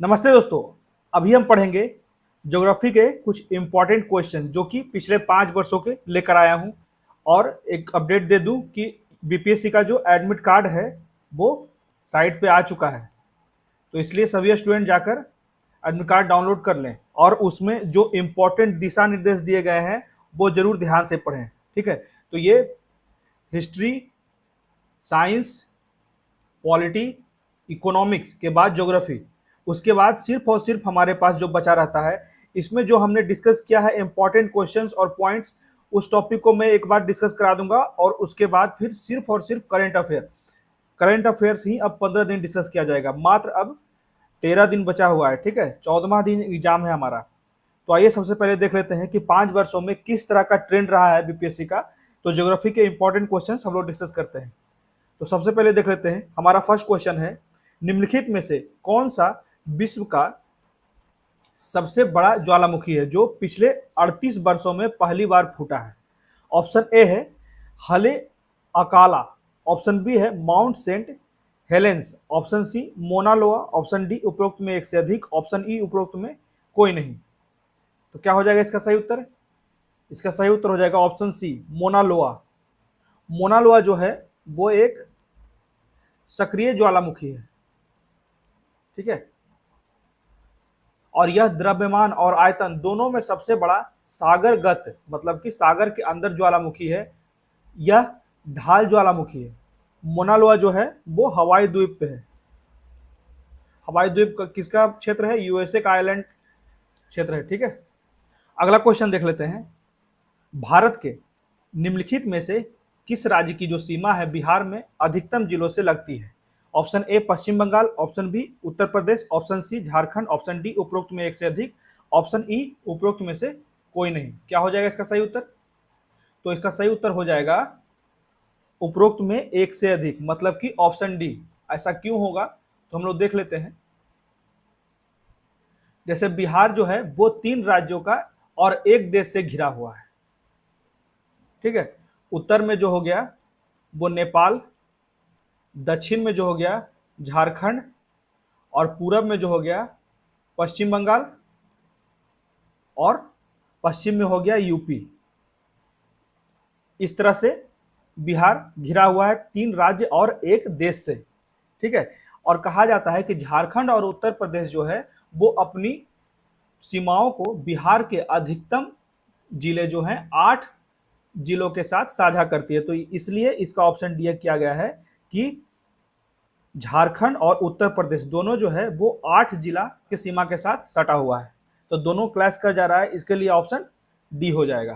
नमस्ते दोस्तों। अभी हम पढ़ेंगे ज्योग्राफी के कुछ इंपॉर्टेंट क्वेश्चन जो कि पिछले 5 वर्षों के लेकर आया हूं। और एक अपडेट दे दूं कि बीपीएससी का जो एडमिट कार्ड है वो साइट पे आ चुका है, तो इसलिए सभी स्टूडेंट जाकर एडमिट कार्ड डाउनलोड कर लें और उसमें जो इंपॉर्टेंट दिशा निर्देश दिए गए हैं वो जरूर ध्यान से पढ़ें। ठीक है, तो ये हिस्ट्री, साइंस, पॉलिटी, इकोनॉमिक्स के बाद ज्योग्राफी, उसके बाद सिर्फ और सिर्फ हमारे पास जो बचा रहता है, इसमें जो हमने डिस्कस किया है इंपॉर्टेंट क्वेश्चंस और पॉइंट्स, उस टॉपिक को मैं एक बार डिस्कस करा दूंगा और उसके बाद फिर सिर्फ और सिर्फ करंट अफेयर्स ही अब 15 दिन डिस्कस किया जाएगा। मात्र अब 13 दिन बचा हुआ है। ठीक है, 14वां दिन एग्जाम है हमारा। तो आइए सबसे पहले देख लेते हैं कि 5 वर्षों में किस तरह का ट्रेंड रहा है बीपीएससी का। तो ज्योग्राफी के इंपॉर्टेंट क्वेश्चन हम लोग डिस्कस करते हैं। तो सबसे पहले देख लेते हैं, हमारा फर्स्ट क्वेश्चन है, निम्नलिखित में से कौन सा विश्व का सबसे बड़ा ज्वालामुखी है जो पिछले 38 वर्षों में पहली बार फूटा है? ऑप्शन ए है हले अकाला, ऑप्शन बी है Mount Saint Helens, option C Mauna Loa, option D उपरोक्त में एक से अधिक, ऑप्शन ई उपरोक्त में कोई नहीं। तो क्या हो जाएगा इसका सही उत्तर? इसका सही उत्तर हो जाएगा ऑप्शन सी मोना लोआ। मोना लोआ जो है वो एक सक्रिय ज्वालामुखी है। ठीक है, और यह द्रव्यमान और आयतन दोनों में सबसे बड़ा सागरगत, मतलब कि सागर के अंदर ज्वालामुखी है। यह ढाल ज्वालामुखी है। मोना लोआ जो है वो हवाई द्वीप पे है। हवाई द्वीप किसका क्षेत्र है? यूएसए का आइलैंड क्षेत्र है। ठीक है, अगला क्वेश्चन देख लेते हैं, भारत के निम्नलिखित में से किस राज्य की जो सीमा है बिहार में अधिकतम जिलों से लगती है? Option A Paschim Bangal, option B Uttar Pradesh, option C Jharkhand, option D उपरोक्त में एक से अधिक, ऑप्शन ई उपरोक्त में से कोई नहीं। क्या हो जाएगा इसका सही उत्तर? तो इसका सही उत्तर हो जाएगा उपरोक्त में एक से अधिक, मतलब कि ऑप्शन डी। ऐसा क्यों होगा तो हम लोग देख लेते हैं। जैसे बिहार जो है वो 3 राज्यों का और एक देश से घिरा हुआ है। ठीक है, उत्तर में जो हो गया वो नेपाल, दक्षिण में जो हो गया झारखंड, और पूरब में जो हो गया पश्चिम बंगाल, और पश्चिम में हो गया यूपी। इस तरह से बिहार घिरा हुआ है 3 राज्य और एक देश से। ठीक है, और कहा जाता है कि झारखंड और उत्तर प्रदेश जो है वो अपनी सीमाओं को बिहार के अधिकतम जिले जो हैं 8 जिलों के साथ साझा करती है। तो इसलिए इसका ऑप्शन डी किया गया है कि झारखंड और उत्तर प्रदेश दोनों जो है वो 8 जिला के सीमा के साथ सटा हुआ है, तो दोनों क्लैश कर जा रहा है। इसके लिए ऑप्शन डी हो जाएगा।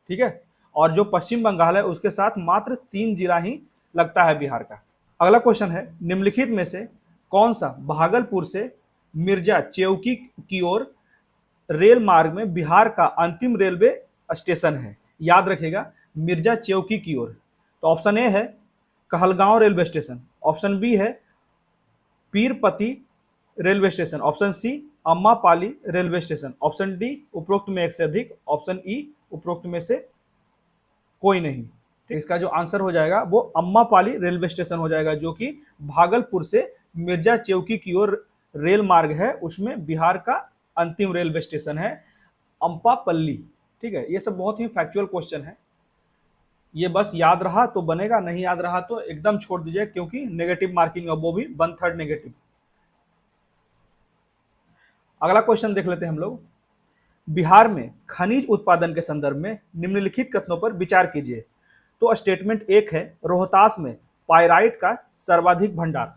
ठीक है, और जो पश्चिम बंगाल है उसके साथ मात्र 3 जिला ही लगता है बिहार का। अगला क्वेश्चन है, निम्नलिखित में से कौन सा भागलपुर से मिर्जा चेवकी की ओर रेल मार्ग में बिहार का अंतिम रेलवे स्टेशन है? याद रखिएगा, मिर्जा चेवकी की ओर। तो ऑप्शन ए है Kahalgaon railway station, option B है Pirpati railway station, option C Ammapali railway station, option D उपरोक्त में एक से अधिक, ऑप्शन ई उपरोक्त में से कोई नहीं। तो इसका जो आंसर हो जाएगा वो अम्मापाली रेलवे स्टेशन हो जाएगा, जो कि भागलपुर से मिर्जा चेवकी की ओर रेल मार्ग है, उसमें बिहार का अंतिम रेलवे स्टेशन है अम्पापल्ली। ठीक है, ये सब बहुत ही फैक्चुअल क्वेश्चन है। ये बस याद रहा तो बनेगा, नहीं याद रहा तो एकदम छोड़ दीजिए, क्योंकि नेगेटिव मार्किंग है, वो भी 1/3 नेगेटिव। अगला क्वेश्चन देख लेते हैं हम लोग, बिहार में खनिज उत्पादन के संदर्भ में निम्नलिखित कथनों पर विचार कीजिए। तो स्टेटमेंट 1 है रोहतास में पाइराइट का सर्वाधिक भंडार,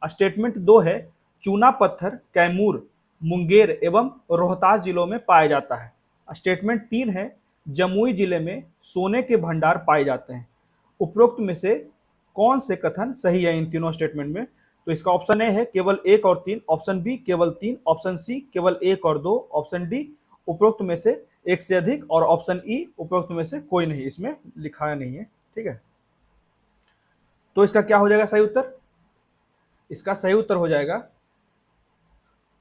स्टेटमेंट 2 है चूना पत्थर कैमूर, मुंगेर एवं रोहतास जिलों में पाया जाता है, स्टेटमेंट 3 है जमुई जिले में सोने के भंडार पाए जाते हैं। उपरोक्त में से कौन से कथन सही है इन तीनों स्टेटमेंट में? तो इसका ऑप्शन ए है केवल 1 और 3, ऑप्शन बी केवल 3, ऑप्शन सी केवल 1 और 2, ऑप्शन डी उपरोक्त में से एक से अधिक, और ऑप्शन ई उपरोक्त में से कोई नहीं। इसमें लिखा नहीं है। ठीक है, तो इसका क्या हो जाएगा सही उत्तर? इसका सही उत्तर हो जाएगा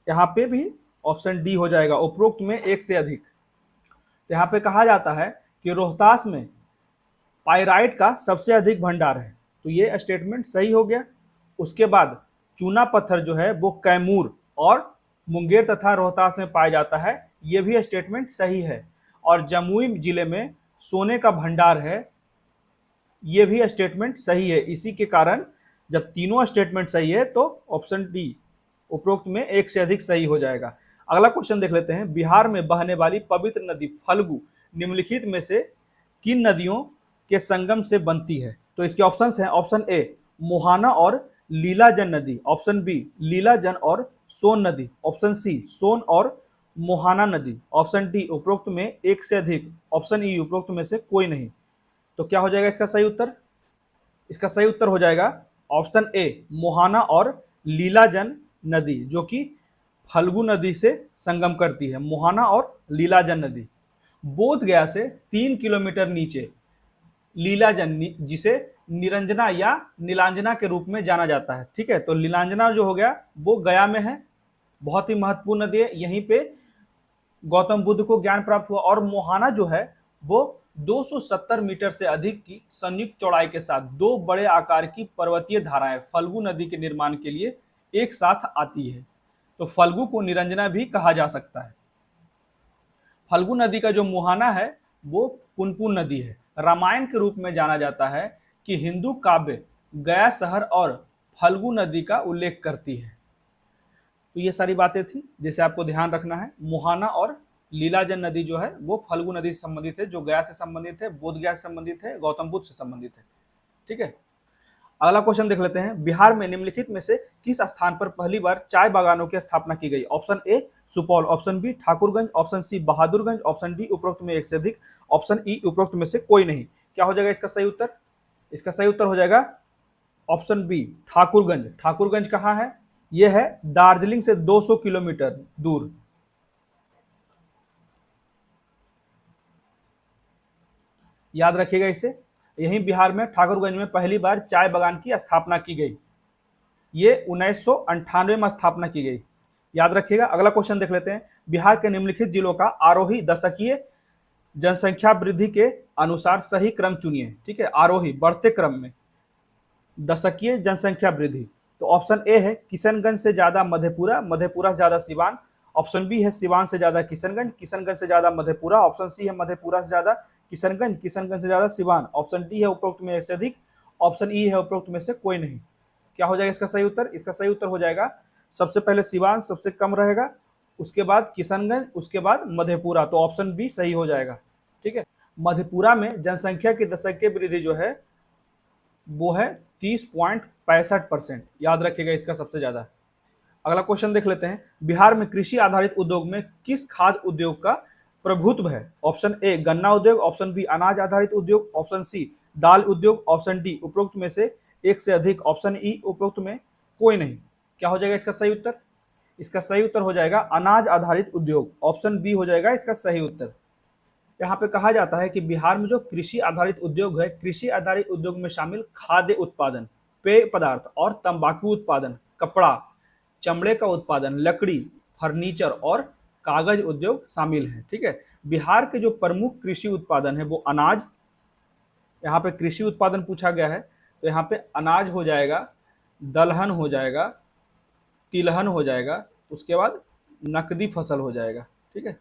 यहाँ पे भी ऑप्शन डी हो जाएगा, उपरोक्त में एक से अधिक। तो यहाँ पे कहा जाता है कि रोहतास में पाइराइट का सबसे अधिक भंडार है, तो ये स्टेटमेंट सही हो गया। उसके बाद चूना पत्थर जो है वो कैमूर और मुंगेर तथा रोहतास में पाया जाता है, ये भी स्टेटमेंट सही है। और जमुई जिले में सोने का भंडार है, ये भी स्टेटमेंट सही है। इसी के कारण जब तीनों स्टेटमेंट सही है तो ऑप्शन डी उपरोक्त में एक से अधिक सही हो जाएगा। अगला क्वेश्चन देख लेते हैं। बिहार में बहने वाली पवित्र नदी फल्गु निम्नलिखित में से किन नदियों के संगम से बनती है? तो इसके ऑप्शंस हैं, ऑप्शन ए मोहाना और लीलाजन नदी, ऑप्शन बी लीलाजन और सोन नदी, ऑप्शन सी सोन और मोहाना नदी, ऑप्शन डी उपरोक्त में एक से अधिक, ऑप्शन ई उपरोक्त में से कोई नहीं। तो क्या हो जाएगा इसका सही उत्तर? इसका सही उत्तर हो जाएगा ऑप्शन ए मोहाना और लीलाजन नदी, जो कि फल्गु नदी से संगम करती है। मोहाना और लीलाजन नदी बोध गया से 3 किलोमीटर नीचे लीलाजन, जिसे निरंजना या नीलांजना के रूप में जाना जाता है। ठीक है, तो नीलांजना जो हो गया वो गया में है, बहुत ही महत्वपूर्ण नदी है, यहीं पे गौतम बुद्ध को ज्ञान प्राप्त हुआ। और मोहाना जो है वो 270 मीटर से अधिक की संयुक्त चौड़ाई के साथ दो बड़े आकार की पर्वतीय धाराएं फल्गु नदी के निर्माण के लिए एक साथ आती है। तो फल्गु को निरंजना भी कहा जा सकता है। फल्गु नदी का जो मुहाना है वो पुनपुन नदी है। रामायण के रूप में जाना जाता है कि हिंदू काव्य गया शहर और फल्गु नदी का उल्लेख करती है। तो ये सारी बातें थी जिसे आपको ध्यान रखना है। मुहाना और लीलाजन नदी जो है वो फल्गु नदी से संबंधित है, जो गया से संबंधित है, बोध गया से संबंधित है, गौतम बुद्ध से संबंधित है। ठीक है, अगला क्वेश्चन देख लेते हैं। बिहार में निम्नलिखित में से किस स्थान पर पहली बार चाय बागानों की स्थापना की गई? Option A Supaul, option B Thakurganj, option C Bahadurganj, option D उपरोक्त में एक से अधिक, ऑप्शन ई उपरोक्त में से कोई नहीं। क्या हो जाएगा इसका सही उत्तर? इसका सही उत्तर हो जाएगा ऑप्शन बी ठाकुरगंज। ठाकुरगंज कहाँ है? यह है दार्जिलिंग से 200 किलोमीटर दूर। याद रखिएगा इसे। यहीं बिहार में ठाकुरगंज में पहली बार चाय बागान की स्थापना की गई। ये 1998 में स्थापना की गई, याद रखिएगा। अगला क्वेश्चन देख लेते हैं। बिहार के निम्नलिखित जिलों का आरोही दशकीय जनसंख्या वृद्धि के अनुसार सही क्रम चुनिए। ठीक है, आरोही बढ़ते क्रम में दशकीय जनसंख्या वृद्धि। तो ऑप्शन ए है किशनगंज से ज्यादा मधेपुरा, मधेपुरा से ज्यादा सिवान, ऑप्शन बी है सिवान से ज्यादा किशनगंज, किशनगंज से ज्यादा मधेपुरा, ऑप्शन सी है मधेपुरा से ज्यादा किशनगंज, किशनगंज से ज्यादा सिवान, ऑप्शन डी है उपरोक्त में एक से अधिक, ऑप्शन ई है उपरोक्त में से कोई नहीं। क्या हो जाएगा इसका सही उत्तर? इसका सही उत्तर हो जाएगा सबसे पहले सिवान सबसे कम रहेगा, उसके बाद किशनगंज, उसके बाद मधेपुरा। तो ऑप्शन बी सही हो जाएगा। ठीक है, मधेपुरा में जनसंख्या की दशकीय वृद्धि जो है वो है 30.65%। याद रखिएगा इसका सबसे ज्यादा। अगला क्वेश्चन देख लेते हैं। बिहार में कृषि आधारित उद्योग में किस खाद्य उद्योग का प्रभुत्व है? ऑप्शन ए गन्ना उद्योग, ऑप्शन बी अनाज आधारित उद्योग, ऑप्शन सी दाल उद्योग, ऑप्शन डी उपरोक्त में से एक से अधिक, ऑप्शन ई उपरोक्त में कोई नहीं। क्या हो जाएगा इसका सही उत्तर? इसका सही उत्तर हो जाएगा अनाज आधारित उद्योग, ऑप्शन बी हो जाएगा इसका सही उत्तर। यहाँ पे कहा जाता है कि बिहार में जो कृषि आधारित उद्योग है, कृषि आधारित उद्योग में शामिल खाद्य उत्पादन, पेय पदार्थ और तंबाकू उत्पादन, कपड़ा, चमड़े का उत्पादन, लकड़ी, फर्नीचर और कागज उद्योग शामिल है। ठीक है, बिहार के जो प्रमुख कृषि उत्पादन है वो अनाज, यहाँ पे कृषि उत्पादन पूछा गया है तो यहाँ पे अनाज हो जाएगा, दलहन हो जाएगा, तिलहन हो जाएगा, उसके बाद नकदी फसल हो जाएगा। ठीक है,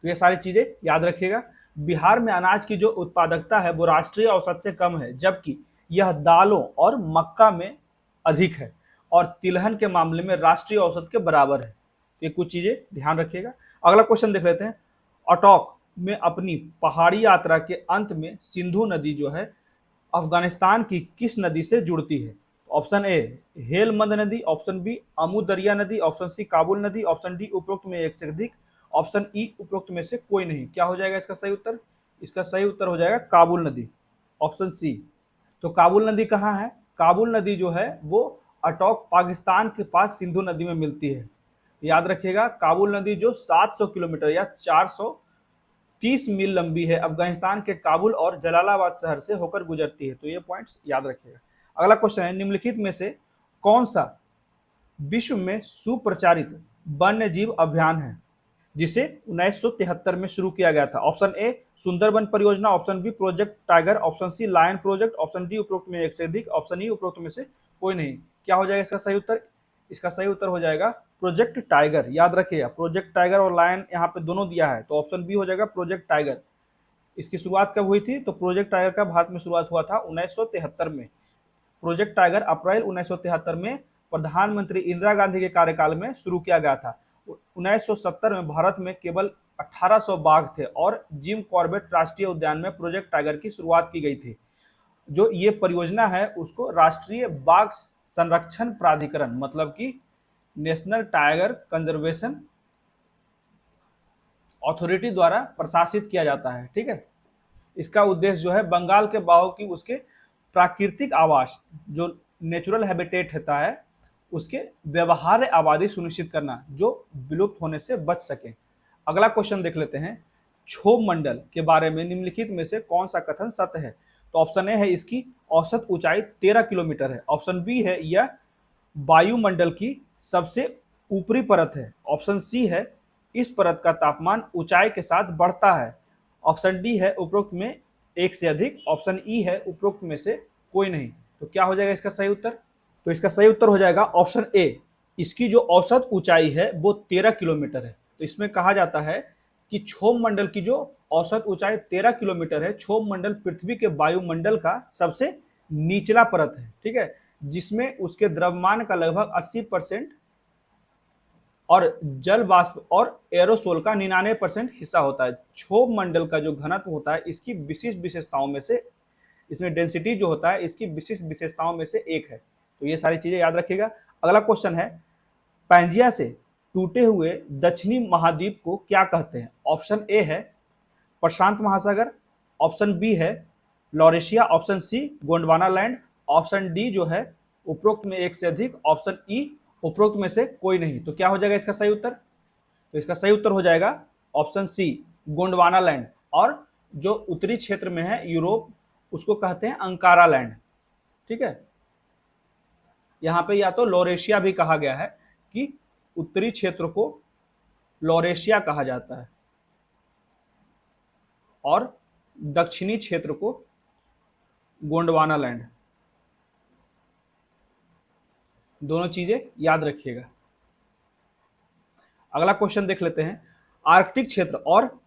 तो ये सारी चीजें याद रखिएगा। बिहार में अनाज की जो उत्पादकता है वो राष्ट्रीय औसत से कम है, जबकि यह दालों और मक्का में अधिक है और तिलहन के मामले में राष्ट्रीय औसत के बराबर है। ये कुछ चीजें ध्यान रखिएगा। अगला क्वेश्चन देख लेते हैं। अटोक में अपनी पहाड़ी यात्रा के अंत में सिंधु नदी जो है अफगानिस्तान की किस नदी से जुड़ती है? ऑप्शन ए हेलमंद नदी, ऑप्शन बी अमू दरिया नदी, ऑप्शन सी काबुल नदी, ऑप्शन डी उपरोक्त में एक से अधिक, ऑप्शन ई उपरोक्त में से कोई नहीं। क्या हो जाएगा इसका सही उत्तर? इसका सही उत्तर हो जाएगा काबुल नदी, ऑप्शन सी। तो काबुल नदी कहाँ है? काबुल नदी जो है वो अटोक पाकिस्तान के पास सिंधु नदी में मिलती है। याद रखिएगा, काबुल नदी जो 700 किलोमीटर या 430 मील लंबी है, अफगानिस्तान के काबुल और जलालाबाद शहर से होकर गुजरती है। तो ये पॉइंट्स याद रखिएगा। अगला क्वेश्चन है, निम्नलिखित में से कौन सा विश्व में सुप्रचारित वन्य जीव अभियान है जिसे 1973 में शुरू किया गया था? ऑप्शन ए सुंदरबन परियोजना, option B project tiger, option C lion project, option D उपरोक्त में एक से अधिक, ऑप्शन ई उपरोक्त में से कोई नहीं। क्या हो जाएगा इसका सही उत्तर? इसका सही उत्तर हो जाएगा प्रोजेक्ट टाइगर। याद रखिएगा, प्रोजेक्ट टाइगर और लायन यहाँ पे दोनों दिया है, तो ऑप्शन बी हो जाएगा प्रोजेक्ट टाइगर। इसकी शुरुआत कब हुई थी? तो प्रोजेक्ट टाइगर का भारत में शुरुआत हुआ था 1973 में। प्रोजेक्ट टाइगर अप्रैल 1973 में प्रधानमंत्री इंदिरा गांधी के कार्यकाल में शुरू किया गया था। 1970 में भारत में केवल 1800 बाघ थे और जिम कॉर्बेट राष्ट्रीय उद्यान में प्रोजेक्ट टाइगर की शुरुआत की गई थी। जो ये परियोजना है उसको राष्ट्रीय बाघ संरक्षण प्राधिकरण, मतलब कि नेशनल टाइगर कंजर्वेशन अथॉरिटी द्वारा प्रशासित किया जाता है। ठीक है, इसका उद्देश्य जो है बंगाल के बाघों की उसके प्राकृतिक आवास, जो नेचुरल हैबिटेट होता है, उसके व्यवहार्य आबादी सुनिश्चित करना जो विलुप्त होने से बच सके। अगला क्वेश्चन देख लेते हैं, क्षोभ मंडल के बारे में निम्नलिखित में से कौन सा कथन सत्य है? तो ऑप्शन ए है इसकी औसत ऊंचाई 13 किलोमीटर है। ऑप्शन बी है यह वायुमंडल की सबसे ऊपरी परत है। ऑप्शन सी है इस परत का तापमान ऊंचाई के साथ बढ़ता है। ऑप्शन डी है उपरोक्त में एक से अधिक। ऑप्शन ई है उपरोक्त में से कोई नहीं। तो क्या हो जाएगा इसका सही उत्तर? तो इसका सही उत्तर हो जाएगा ऑप्शन ए, इसकी जो औसत ऊंचाई है वो 13 किलोमीटर है। तो इसमें कहा जाता है कि क्षोभ मंडल की जो औसत ऊंचाई 13 किलोमीटर है। क्षोभ मंडल पृथ्वी के वायुमंडल का सबसे निचला परत है, ठीक है, जिसमें उसके द्रव्यमान का लगभग 80% और जल वाष्प और एरोसोल का 99% हिस्सा होता है। क्षोभ मंडल का जो घनत्व होता है इसकी विशिष्ट विशेषताओं में से, इसमें डेंसिटी जो होता है इसकी विशिष्ट विशेषताओं में से एक है। तो ये सारी चीजें याद रखिएगा। अगला क्वेश्चन है, पैंजिया से टूटे हुए दक्षिणी महाद्वीप को क्या कहते हैं? ऑप्शन ए है प्रशांत महासागर। ऑप्शन बी है Laurasia. Option C Gondwana land. Option D जो है उपरोक्त में एक से अधिक। ऑप्शन ई उपरोक्त में से कोई नहीं। तो क्या हो जाएगा इसका सही उत्तर? तो इसका सही उत्तर हो जाएगा ऑप्शन सी गोंडवाना लैंड। और जो उत्तरी क्षेत्र में है यूरोप, उसको कहते हैं अंकारा लैंड। ठीक है, यहाँ पे या तो लॉरेशिया भी कहा गया है कि उत्तरी क्षेत्र को लॉरेशिया कहा जाता है और दक्षिणी क्षेत्र को गोंडवाना लैंड। दोनों चीजें याद रखिएगा। अगला क्वेश्चन देख लेते हैं, आर्कटिक क्षेत्र और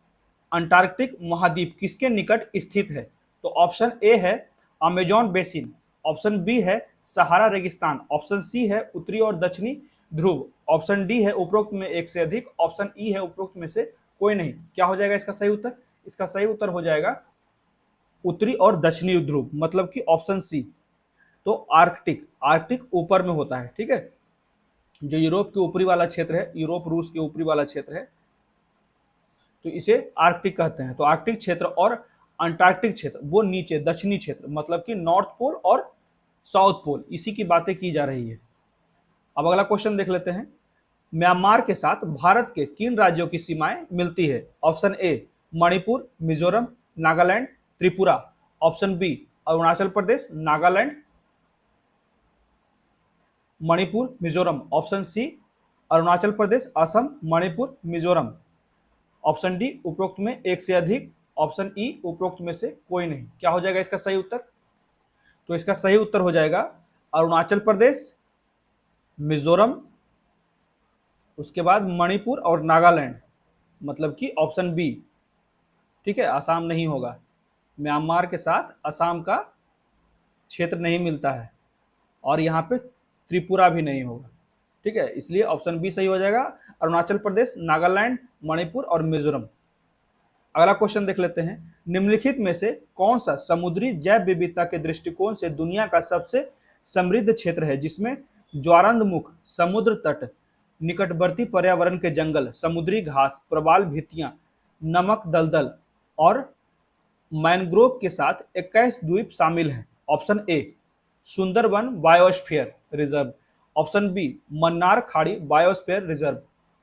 अंटार्कटिक महाद्वीप किसके निकट स्थित है? तो ऑप्शन ए है अमेजॉन बेसिन। ऑप्शन बी है सहारा रेगिस्तान। ऑप्शन सी है उत्तरी और दक्षिणी ध्रुव। ऑप्शन डी है उपरोक्त में एक से अधिक। ऑप्शन ई है उपरोक्त में से कोई नहीं। क्या हो जाएगा इसका सही उत्तर? इसका सही उत्तर हो जाएगा उत्तरी और दक्षिणी ध्रुव, मतलब कि ऑप्शन सी। तो आर्कटिक ऊपर में होता है, ठीक है, जो यूरोप के ऊपरी वाला क्षेत्र है, यूरोप रूस के ऊपरी वाला क्षेत्र है, तो इसे आर्कटिक कहते हैं। तो आर्कटिक क्षेत्र और अंटार्कटिक क्षेत्र वो नीचे दक्षिणी क्षेत्र, मतलब कि नॉर्थ पोल और साउथ पोल, इसी की बातें की जा रही है। अब अगला क्वेश्चन देख लेते हैं, म्यांमार के साथ भारत के किन राज्यों की सीमाएं मिलती है? Option A Manipur, Mizoram, Nagaland, Tripura. Option B Arunachal Pradesh, Nagaland, Manipur, Mizoram. Option C Arunachal Pradesh, Assam, Manipur, Mizoram. Option D उपरोक्त में एक से अधिक। ऑप्शन ई उपरोक्त में से कोई नहीं। क्या हो जाएगा इसका सही उत्तर? तो इसका सही उत्तर हो जाएगा अरुणाचल प्रदेश, मिजोरम, उसके बाद मणिपुर और नागालैंड, मतलब कि ऑप्शन बी। ठीक है, आसाम नहीं होगा। म्यांमार के साथ असम का क्षेत्र नहीं मिलता है और यहाँ पे त्रिपुरा भी नहीं होगा। ठीक है, इसलिए ऑप्शन बी सही हो जाएगा, अरुणाचल प्रदेश, नागालैंड, मणिपुर और मिजोरम। अगला क्वेश्चन देख लेते हैं, निम्नलिखित में से कौन सा समुद्री जैव विविधता के दृष्टिकोण से दुनिया का सबसे समृद्ध क्षेत्र है, जिसमें ज्वारंदमुख, समुद्र तट, निकटवर्ती पर्यावरण के जंगल, समुद्री घास, प्रवाल भित्तियां, नमक दलदल और मैनग्रोव के साथ 21 द्वीप शामिल हैं? Option A Sundarban biosphere reserve. Option B Mannar खाड़ी biosphere reserve.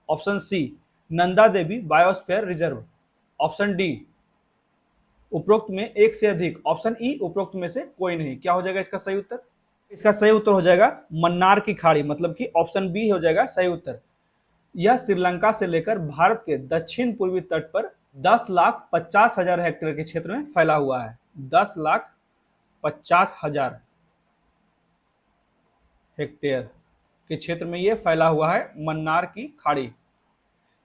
Option C Nanda Devi biosphere reserve. Option D उपरोक्त में एक से अधिक। ऑप्शन ई उपरोक्त में से कोई नहीं। क्या हो जाएगा इसका सही उत्तर? इसका सही उत्तर हो जाएगा मन्नार की खाड़ी, मतलब कि ऑप्शन बी हो जाएगा सही उत्तर। यह श्रीलंका से लेकर भारत के दक्षिण पूर्वी तट पर 10,50,000 हेक्टेयर के क्षेत्र में फैला हुआ है। 10,50,000 हेक्टेयर। के क्षेत्र में ये फैला हुआ है मन्नार की खाड़ी।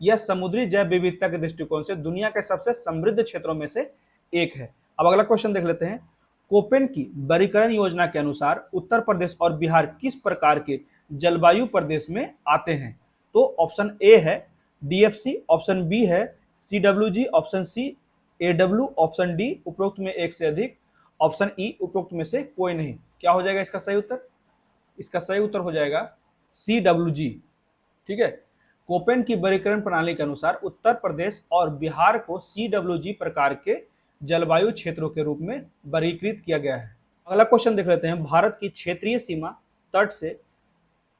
यह समुद्री जैव विविधता के दृष्टिकोण से दुनिया के सबसे समृद्ध क्षेत्रों में से एक है। अब अगला क्वेश्चन देख लेते हैं। कोपेन की वर्गीकरण योजना के अनुसार उत्तर प्रदेश और बिहार किस प्रकार के जलवायु प्रदेश में आते हैं? तो ऑप्शन ए है डीएफसी, ऑप्शन बी है CWG, option C AW, option D उपरोक्त में एक से अधिक, ऑप्शन ई उपरोक्त में से कोई नहीं। क्या हो जाएगा इसका सही उत्तर? इसका सही उत्तर हो जाएगा सीडब्ल्यूजी। ठीक है, कोपेन की वर्गीकरण प्रणाली के अनुसार उत्तर प्रदेश और बिहार को सीडब्ल्यूजी प्रकार के जलवायु क्षेत्रों के रूप में वर्गीकृत किया गया है। अगला क्वेश्चन देख लेते हैं। भारत की क्षेत्रीय सीमा तट से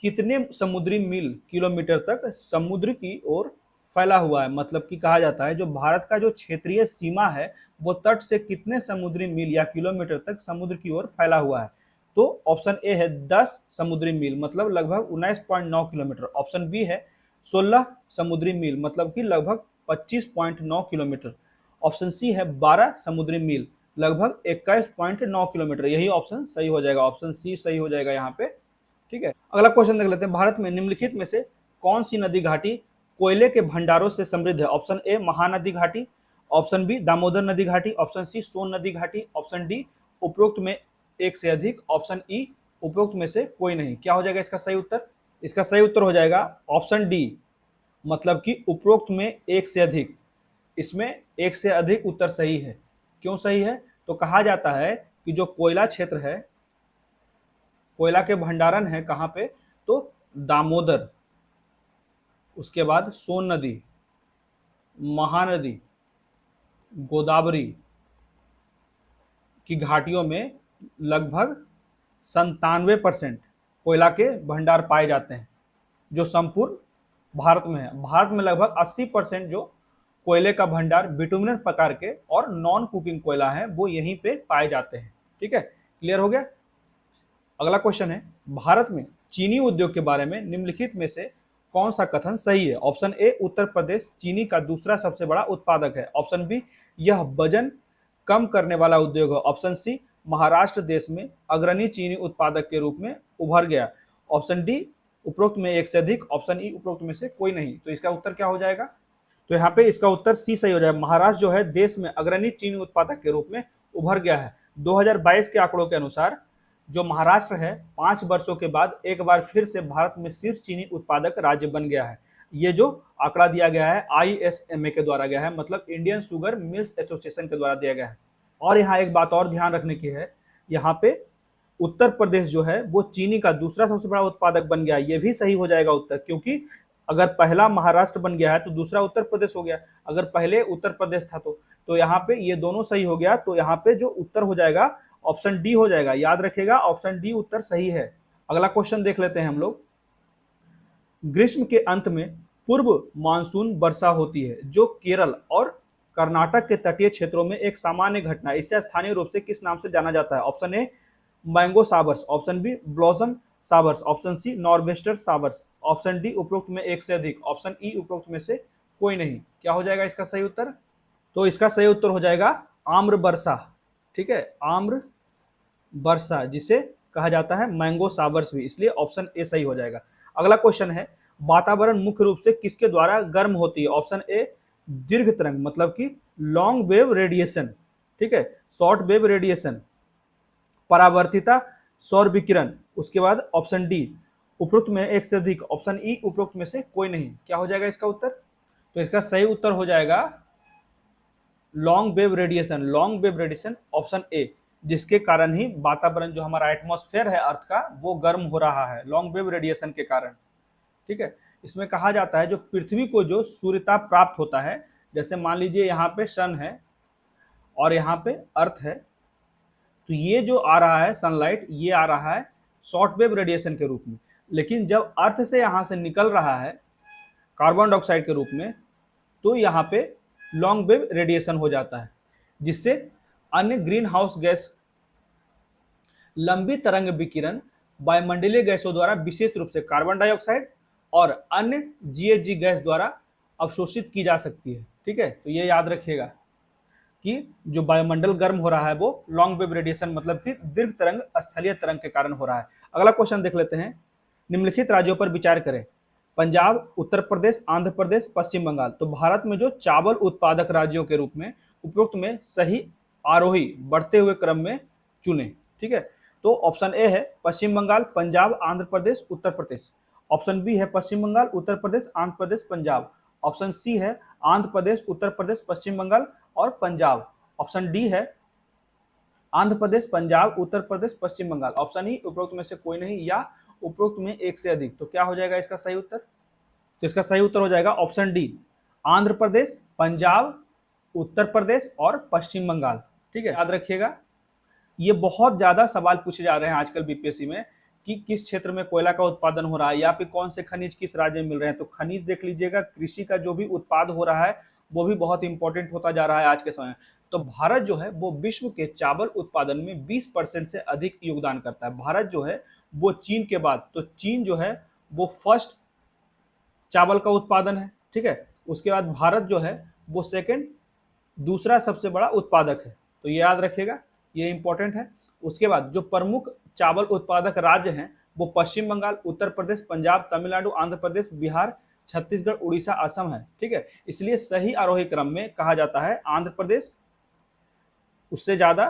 कितने समुद्री मील किलोमीटर तक समुद्र की ओर फैला हुआ है? मतलब कि कहा जाता है जो भारत का जो क्षेत्रीय सीमा है वो तट से कितने समुद्री मील या किलोमीटर तक समुद्र की ओर फैला हुआ है? तो ऑप्शन ए है 10 समुद्री मील, मतलब लगभग 19.9 किलोमीटर। ऑप्शन बी है 16 समुद्री मील, मतलब कि लगभग 25.9 किलोमीटर। ऑप्शन सी है 12 समुद्री मील, लगभग 21.9 किलोमीटर। यही ऑप्शन सही हो जाएगा, ऑप्शन सी सही हो जाएगा यहाँ पे। ठीक है, अगला क्वेश्चन देख लेते हैं। भारत में निम्नलिखित में से कौन सी नदी घाटी कोयले के भंडारों से समृद्ध है? ऑप्शन ए महानदी घाटी, ऑप्शन बी दामोदर नदी घाटी, ऑप्शन सी सोन नदी घाटी, ऑप्शन डी उपरोक्त में एक से अधिक, ऑप्शन ई उपरोक्त में से कोई नहीं। क्या हो जाएगा इसका सही उत्तर? इसका सही उत्तर हो जाएगा ऑप्शन डी, मतलब कि उपरोक्त में एक से अधिक। इसमें एक से अधिक उत्तर सही है। क्यों सही है? तो कहा जाता है कि जो कोयला क्षेत्र है, कोयला के भंडारण है कहाँ पे? तो दामोदर, उसके बाद सोन नदी, महानदी, गोदावरी की घाटियों में लगभग 97% कोयला के भंडार पाए जाते हैं, जो संपूर्ण भारत में है। भारत में लगभग 80% जो कोयले का भंडार बिटुमिनस प्रकार के और नॉन कुकिंग कोयला है वो यहीं पे पाए जाते हैं। ठीक है, क्लियर हो गया? अगला क्वेश्चन है। भारत में चीनी उद्योग के बारे में निम्नलिखित में से कौन सा कथन सही है? ऑप्शन ए उत्तर प्रदेश चीनी का दूसरा सबसे बड़ा उत्पादक है, ऑप्शन बी यह वजन कम करने वाला उद्योग है, ऑप्शन सी महाराष्ट्र देश में अग्रणी चीनी उत्पादक के रूप में उभर गया, ऑप्शन डी उपरोक्त में एक से अधिक, ऑप्शन ई उपरोक्त में से कोई नहीं। तो इसका उत्तर क्या हो जाएगा? तो यहाँ पे इसका उत्तर सी सही हो जाएगा। महाराष्ट्र जो है देश में अग्रणी चीनी उत्पादक के रूप में उभर गया है। 2022 के आंकड़ों के अनुसार जो महाराष्ट्र है 5 वर्षों के बाद एक बार फिर से भारत में शीर्ष चीनी उत्पादक राज्य बन गया है। ये जो आंकड़ा दिया गया है ISMA के द्वारा गया है, मतलब इंडियन शुगर मिल्स एसोसिएशन के द्वारा दिया गया है। और यहाँ एक बात और ध्यान रखने की है, यहाँ पे उत्तर प्रदेश जो है वो चीनी का दूसरा सबसे बड़ा उत्पादक बन गया। ये भी सही हो जाएगा उत्तर, क्योंकि अगर पहला महाराष्ट्र बन गया है तो दूसरा उत्तर प्रदेश हो गया। अगर पहले उत्तर प्रदेश था तो यहाँ पे ये दोनों सही हो गया। तो यहाँ पे जो उत्तर हो जाएगा ऑप्शन डी हो जाएगा। याद रखिएगा ऑप्शन डी उत्तर सही है। अगला क्वेश्चन देख लेते हैं हम लोग। ग्रीष्म के अंत में पूर्व मानसून वर्षा होती है जो केरल और कर्नाटक के तटीय क्षेत्रों में एक सामान्य घटना है। इसे स्थानीय रूप से किस नाम से जाना जाता है? Option A mango showers, option B blossom showers, option C norwester showers, option D उपरोक्त में एक से अधिक, ऑप्शन ई उपरोक्त में से कोई नहीं। क्या हो जाएगा इसका सही उत्तर? तो इसका सही उत्तर हो जाएगा आम्र वर्षा। ठीक है, आम्र वर्षा जिसे कहा जाता है मैंगो शावर्स भी, इसलिए ऑप्शन ए सही हो जाएगा। अगला क्वेश्चन है। वातावरण मुख्य रूप से किसके द्वारा गर्म होती है? ऑप्शन ए दीर्घ तरंग, मतलब कि लॉन्ग वेव रेडिएशन, ठीक है, शॉर्ट वेव रेडिएशन, परावर्तिता सौर विकिरण, उसके बाद ऑप्शन डी उपरोक्त में एक से अधिक, ऑप्शन ई उपरोक्त में से कोई नहीं। क्या हो जाएगा इसका उत्तर? तो इसका सही उत्तर हो जाएगा long wave radiation. Long wave radiation option A, जिसके कारण ही वातावरण जो हमारा एटमॉस्फेयर है अर्थ का वो गर्म हो रहा है लॉन्ग वेव रेडिएशन के कारण। ठीक है, इसमें कहा जाता है जो पृथ्वी को जो सूर्यताप प्राप्त होता है, जैसे मान लीजिए यहाँ पे सन है और यहाँ पे अर्थ है, तो ये जो आ रहा है सनलाइट ये आ रहा है शॉर्ट वेव रेडिएशन के रूप में। लेकिन जब अर्थ से यहाँ से निकल रहा है कार्बन डाइऑक्साइड के रूप में, तो यहाँ पे लॉन्ग वेव रेडिएशन हो जाता है, जिससे अन्य ग्रीन हाउस गैस लंबी तरंग विकिरण वायुमंडलीय गैसों द्वारा विशेष रूप से कार्बन डाइऑक्साइड और अन्य GHG गैस द्वारा अवशोषित की जा सकती है। ठीक है, तो ये याद रखिएगा कि जो वायुमंडल गर्म हो रहा है वो लॉन्ग वेव रेडिएशन मतलब कि दीर्घ तरंग स्थलीय तरंग के कारण हो रहा है। अगला क्वेश्चन देख लेते हैं। निम्नलिखित राज्यों पर विचार करें। पंजाब, उत्तर प्रदेश, आंध्र प्रदेश, पश्चिम बंगाल। तो भारत में जो चावल उत्पादक राज्यों के रूप में उपरोक्त में सही आरोही बढ़ते हुए क्रम में चुने। ठीक है, तो ऑप्शन ए है पश्चिम बंगाल, पंजाब, आंध्र प्रदेश, उत्तर प्रदेश। ऑप्शन बी है पश्चिम बंगाल, उत्तर प्रदेश, आंध्र प्रदेश, पंजाब। ऑप्शन सी है आंध्र प्रदेश, उत्तर प्रदेश, पश्चिम बंगाल और पंजाब। ऑप्शन डी है आंध्र प्रदेश, पंजाब, उत्तर प्रदेश, पश्चिम बंगाल। ऑप्शन ई उपरोक्त में से कोई नहीं या उपरोक्त में एक से अधिक। तो क्या हो जाएगा इसका सही उत्तर? तो इसका सही उत्तर हो जाएगा ऑप्शन डी, आंध्र प्रदेश, पंजाब, उत्तर प्रदेश और पश्चिम बंगाल। ठीक है, याद रखिएगा, ये बहुत ज्यादा सवाल पूछे जा रहे हैं आजकल बीपीएससी में कि किस क्षेत्र में कोयला का उत्पादन हो रहा है या फिर कौन से खनिज किस राज्य में मिल रहे हैं। तो खनिज देख लीजिएगा, कृषि का जो भी उत्पाद हो रहा है वो भी बहुत इंपॉर्टेंट होता जा रहा है आज के समय में। तो भारत जो है वो विश्व के चावल उत्पादन में 20% से अधिक योगदान करता है। भारत जो है वो चीन के बाद, तो चीन जो है वो फर्स्ट चावल का उत्पादन है। ठीक है, उसके बाद भारत जो है वो सेकंड, दूसरा सबसे बड़ा उत्पादक है। तो ये याद रखिएगा, ये इंपॉर्टेंट है। उसके बाद जो प्रमुख चावल उत्पादक राज्य हैं वो पश्चिम बंगाल, उत्तर प्रदेश, पंजाब, तमिलनाडु, आंध्र प्रदेश, बिहार, छत्तीसगढ़, उड़ीसा, असम है। ठीक है, इसलिए सही आरोही क्रम में कहा जाता है आंध्र प्रदेश, उससे ज्यादा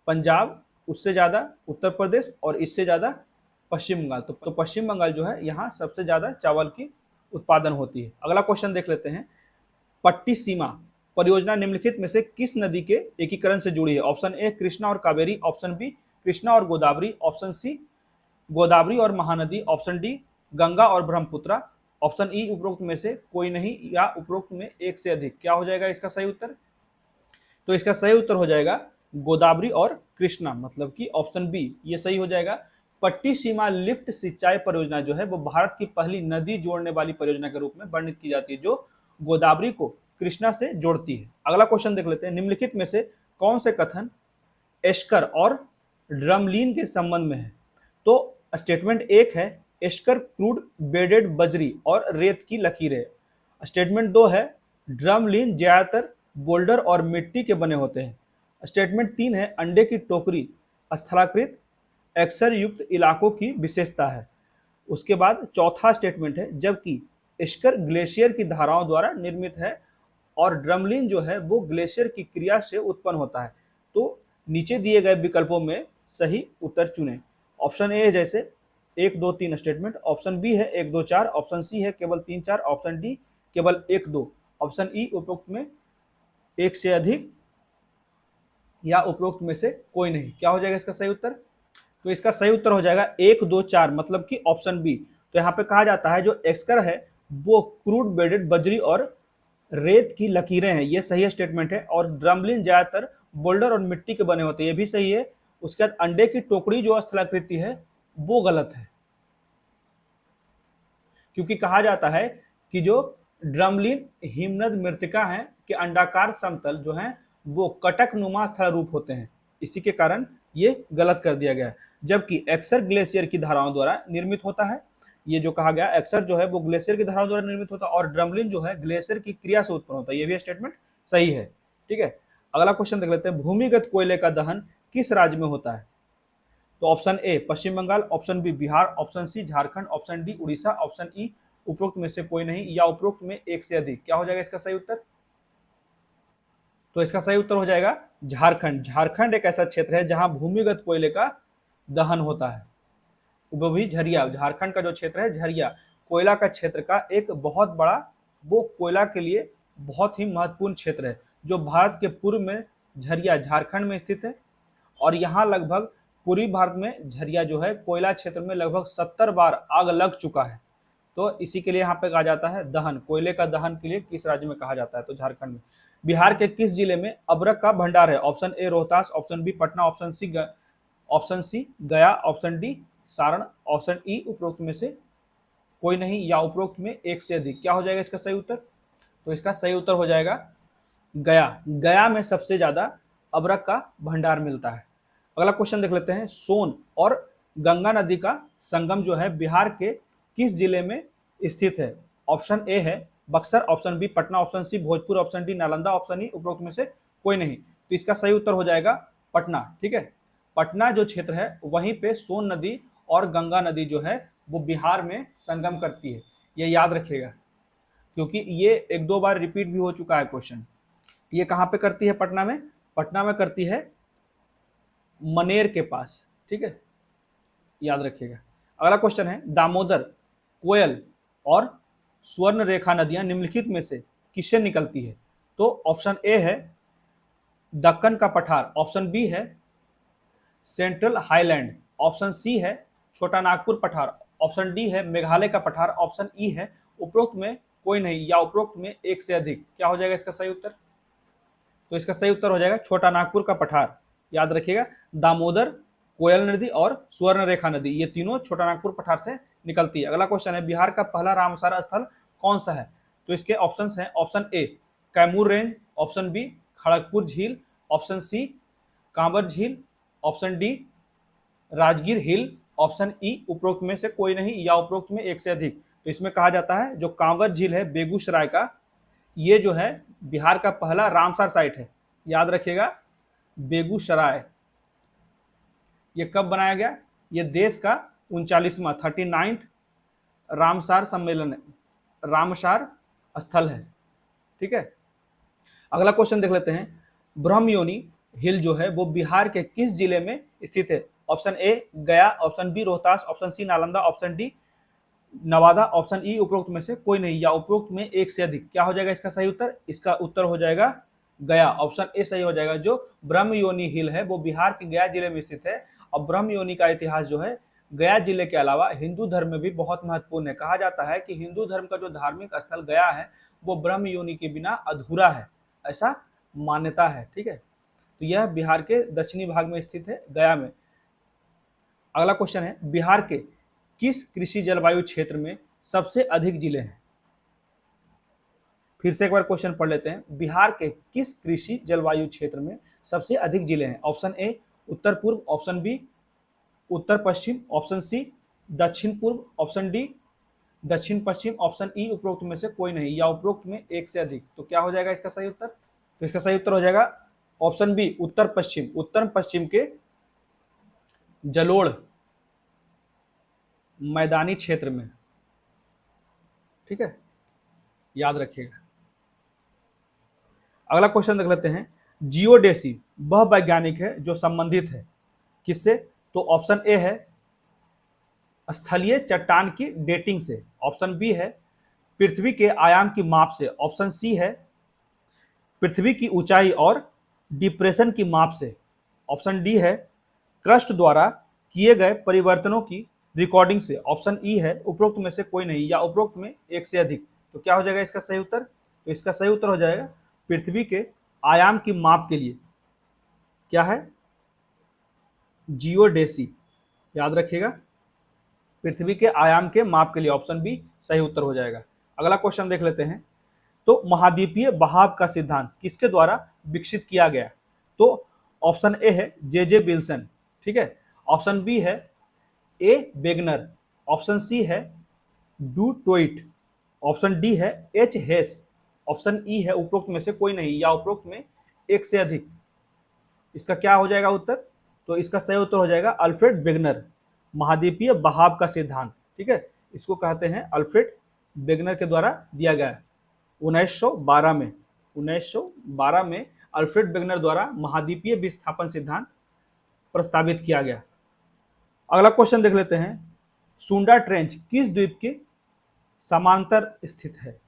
पंजाब, उससे ज्यादा उत्तर प्रदेश और इससे ज्यादा पश्चिम बंगाल। तो पश्चिम बंगाल जो है यहाँ सबसे ज्यादा चावल की उत्पादन होती है। अगला क्वेश्चन देख लेते हैं, पट्टी सीमा परियोजना निम्नलिखित में से किस नदी के एकीकरण से जुड़ी है? ऑप्शन ए कृष्णा और कावेरी, ऑप्शन बी कृष्णा और गोदावरी, ऑप्शन सी गोदावरी और महानदी, ऑप्शन डी गंगा और ब्रह्मपुत्र, ऑप्शन ई उपरोक्त में से कोई नहीं या उपरोक्त में एक से अधिक। क्या हो जाएगा इसका सही उत्तर? तो इसका सही उत्तर हो जाएगा गोदावरी और कृष्णा, मतलब कि ऑप्शन बी ये सही हो जाएगा। पट्टी सीमा लिफ्ट सिंचाई परियोजना जो है वो भारत की पहली नदी जोड़ने वाली परियोजना के रूप में वर्णित की जाती है, जो गोदावरी को कृष्णा से जोड़ती है। अगला क्वेश्चन देख लेते हैं, निम्नलिखित में से कौन से कथन एस्कर और ड्रमलीन के संबंध में है? तो स्टेटमेंट एक है एस्कर क्रूड बेडेड बजरी और रेत की लकीरें। स्टेटमेंट दो है ड्रमलीन ज्यादातर बोल्डर और मिट्टी के बने होते हैं। स्टेटमेंट तीन है अंडे की टोकरी स्थलाकृत अक्सर युक्त इलाकों की विशेषता है। उसके बाद चौथा स्टेटमेंट है जबकि एस्कर ग्लेशियर की धाराओं द्वारा निर्मित है और ड्रमलिन जो है वो ग्लेशियर की क्रिया से उत्पन्न होता है। तो नीचे दिए गए विकल्पों में सही उत्तर चुनें। ऑप्शन ए जैसे 1 2 3 स्टेटमेंट, ऑप्शन बी है 1 2 4, ऑप्शन सी है केवल 3 4, ऑप्शन डी केवल 1 2, ऑप्शन ई उपरोक्त में एक से अधिक या उपरोक्त में से कोई नहीं। क्या हो जाएगा इसका सही उत्तर? तो इसका सही उत्तर हो जाएगा 1 2 4, मतलब कि ऑप्शन बी। तो यहाँ पे कहा जाता है जो एक्सकर है वो क्रूड बेडेड बजरी और रेत की लकीरें हैं, ये सही स्टेटमेंट है। और ड्रमलिन ज्यादातर बोल्डर और मिट्टी के बने होते हैं, ये भी सही है। उसके बाद अंडे की टोकरी जो स्थलाकृति है वो गलत है, क्योंकि कहा जाता है कि जो ड्रमलिन हिमनद मृतिका है कि अंडाकार समतल जो है वो कटक नुमा स्थल रूप होते हैं, इसी के कारण ये गलत कर दिया गया है। जबकि एक्सर ग्लेशियर की धाराओं द्वारा निर्मित होता है, ये जो कहा गया एक्सर जो है वो ग्लेशियर की धाराओं द्वारा निर्मित होता है और ड्रमलिन जो है ग्लेशियर की क्रिया से उत्पन्न होता है, ये भी स्टेटमेंट सही है। ठीक है, अगला क्वेश्चन देख लेते हैं, भूमिगत कोयले का दहन किस राज्य में होता है? तो option A Paschim Bangal, option B Bihar, option C Jharkhand, option D Orissa, option E उपरोक्त में से कोई नहीं या उपरोक्त में एक से अधिक। क्या हो जाएगा इसका सही उत्तर? तो इसका सही उत्तर हो जाएगा झारखंड। झारखंड एक ऐसा क्षेत्र है जहां भूमिगत कोयले का दहन होता है, वो भी झरिया। झारखंड का जो क्षेत्र है झरिया कोयला का क्षेत्र का एक बहुत बड़ा, वो कोयला के लिए बहुत ही महत्वपूर्ण क्षेत्र है, जो भारत के पूर्व में झरिया झारखंड में स्थित है। और यहाँ लगभग पूरी भारत में झरिया जो है कोयला क्षेत्र में लगभग 70 बार आग लग चुका है। तो इसी के लिए यहाँ पे कहा जाता है दहन, कोयले का दहन के लिए किस राज्य में कहा जाता है? तो झारखंड में। बिहार के किस जिले में अब्रक का भंडार है? Option A Rohtas, option B Patna, option C Gaya, option D Saran, option E उपरोक्त में से कोई नहीं या उपरोक्त में एक से अधिक। क्या हो जाएगा इसका सही उत्तर? तो इसका सही उत्तर हो जाएगा गया। गया में सबसे ज्यादा अब्रक का भंडार मिलता है। अगला क्वेश्चन देख लेते हैं, सोन और गंगा नदी का संगम जो है बिहार के किस जिले में स्थित है? ऑप्शन ए है Buxar, option B Patna, option C Bhojpur, option D Nalanda, option E उपरोक्त में से कोई नहीं। तो इसका सही उत्तर हो जाएगा पटना। ठीक है, पटना जो क्षेत्र है वहीं पे सोन नदी और गंगा नदी जो है वो बिहार में संगम करती है। ये याद रखिएगा, क्योंकि ये एक दो बार रिपीट भी हो चुका है क्वेश्चन। ये कहाँ पे करती है? पटना में। पटना में करती है मनेर के पास, ठीक है, याद रखिएगा। अगला क्वेश्चन है, दामोदर, कोयल और स्वर्ण रेखा नदियां निम्नलिखित में से किससे निकलती है? तो ऑप्शन ए है दक्कन का पठार, ऑप्शन बी है सेंट्रल हाईलैंड, ऑप्शन सी है छोटा नागपुर पठार, ऑप्शन डी है मेघालय का पठार, ऑप्शन ई है उपरोक्त में कोई नहीं या उपरोक्त में एक से अधिक। क्या हो जाएगा इसका सही उत्तर? तो इसका सही उत्तर हो जाएगा छोटा नागपुर का पठार। याद रखिएगा, दामोदर, कोयल नदी और स्वर्ण रेखा नदी, ये तीनों छोटा नागपुर पठार से निकलती है। अगला क्वेश्चन है, बिहार का पहला रामसर स्थल कौन सा है? तो इसके ऑप्शंस हैं, option A Kaimur range, option B Kharagpur झील, ऑप्शन सी कांवर झील, option D Rajgir hill, option E उपरोक्त में से कोई नहीं या उपरोक्त में एक से अधिक। तो इसमें कहा जाता है जो कांवर झील है बेगूसराय का, ये जो है बिहार का पहला रामसर साइट है। याद रखिएगा, बेगूसराय। ये कब बनाया गया? ये देश का 39वां 39th रामसार सम्मेलन है, रामसार स्थल है, ठीक है। अगला क्वेश्चन देख लेते हैं, ब्रह्मयोनी हिल जो है वो बिहार के किस जिले में स्थित है? Option A Gaya, option B Rohtas, option C Nalanda, option D Nawada, option E उपरोक्त में से कोई नहीं या उपरोक्त में एक से अधिक। क्या हो जाएगा इसका सही उत्तर? इसका उत्तर हो जाएगा गया, ऑप्शन ए सही हो जाएगा। जो ब्रह्मयोनी हिल है वो बिहार के गया जिले में स्थित है और ब्रह्मयोनी का इतिहास जो है गया जिले के अलावा हिंदू धर्म में भी बहुत महत्वपूर्ण है। कहा जाता है कि हिंदू धर्म का जो धार्मिक स्थल गया है वो ब्रह्मयोनी के बिना अधूरा है, ऐसा मान्यता है, ठीक है। तो यह बिहार के दक्षिणी भाग में स्थित है, गया में। अगला क्वेश्चन है, बिहार के किस कृषि जलवायु क्षेत्र में सबसे अधिक जिले हैं? फिर से एक बार क्वेश्चन पढ़ लेते हैं, बिहार के किस कृषि जलवायु क्षेत्र में सबसे अधिक जिले हैं? ऑप्शन ए उत्तर पूर्व, ऑप्शन बी उत्तर पश्चिम, ऑप्शन सी दक्षिण पूर्व, ऑप्शन डी दक्षिण पश्चिम, ऑप्शन ई उपरोक्त में से कोई नहीं या उपरोक्त में एक से अधिक। तो क्या हो जाएगा इसका सही उत्तर? तो इसका सही उत्तर हो जाएगा ऑप्शन बी उत्तर पश्चिम। उत्तर पश्चिम के जलोढ़ मैदानी क्षेत्र में, ठीक है, याद रखिएगा। अगला क्वेश्चन देख लेते हैं, जियोडेसी वह वैज्ञानिक है जो संबंधित है किससे? तो ऑप्शन ए है स्थलीय चट्टान की डेटिंग से, ऑप्शन बी है पृथ्वी के आयाम की माप से, ऑप्शन सी है पृथ्वी की ऊंचाई और डिप्रेशन की माप से, ऑप्शन डी है क्रस्ट द्वारा किए गए परिवर्तनों की रिकॉर्डिंग से, ऑप्शन ई है उपरोक्त में से कोई नहीं या उपरोक्त में एक से अधिक। तो क्या हो जाएगा इसका सही उत्तर? तो इसका सही उत्तर हो जाएगा पृथ्वी के आयाम की माप के लिए क्या है? जियोडेसी। याद रखिएगा, पृथ्वी के आयाम के माप के लिए ऑप्शन बी सही उत्तर हो जाएगा। अगला क्वेश्चन देख लेते हैं, तो महाद्वीपीय बहाव का सिद्धांत किसके द्वारा विकसित किया गया? तो ऑप्शन ए है जे विल्सन, ठीक है, ऑप्शन बी है ए वेगनर, ऑप्शन सी है डू टोइट, ऑप्शन डी है एच हेस, ऑप्शन ई है उपरोक्त में से कोई नहीं या उपरोक्त में एक से अधिक। इसका क्या हो जाएगा उत्तर? तो इसका सही उत्तर हो जाएगा अल्फ्रेड वेगनर, महाद्वीपीय बहाव का सिद्धांत, ठीक है, इसको कहते हैं अल्फ्रेड वेगनर के द्वारा दिया गया 1912 में अल्फ्रेड वेगनर द्वारा महाद्वीपीय विस्थापन सिद्धांत प्रस्तावित किया गया। अगला क्वेश्चन देख लेते हैं, सुंडा ट्रेंच किस द्वीप के समांतर स्थित है?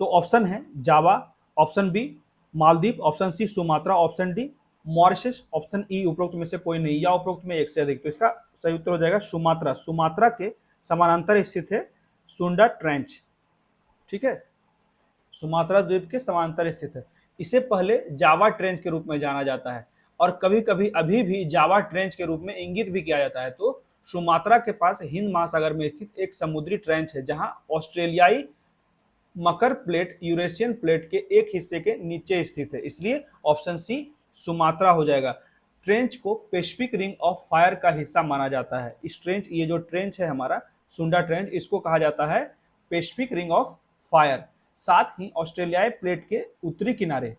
तो ऑप्शन है Java, option B Maldives, option C Sumatra, option D Mauritius, option E उपरोक्त में से कोई नहीं या उपरोक्त में एक से अधिक। तो इसका सही उत्तर हो जाएगा सुमात्रा। सुमात्रा के समानांतर स्थित है सुंडा ट्रेंच, ठीक है, सुमात्रा द्वीप के समांतर स्थित है। इसे पहले जावा ट्रेंच के रूप में जाना जाता है और कभी कभी अभी भी जावा ट्रेंच के रूप में इंगित भी किया जाता है। तो सुमात्रा के पास हिंद महासागर में स्थित एक समुद्री ट्रेंच है जहां ऑस्ट्रेलियाई मकर प्लेट यूरेशियन प्लेट के एक हिस्से के नीचे स्थित है, इसलिए ऑप्शन सी सुमात्रा हो जाएगा। ट्रेंच को पैसिफिक रिंग ऑफ फायर का हिस्सा माना जाता है। इस ट्रेंच, ये जो ट्रेंच है हमारा सुंडा ट्रेंच, इसको कहा जाता है पैसिफिक रिंग ऑफ फायर। साथ ही ऑस्ट्रेलियाई प्लेट के उत्तरी किनारे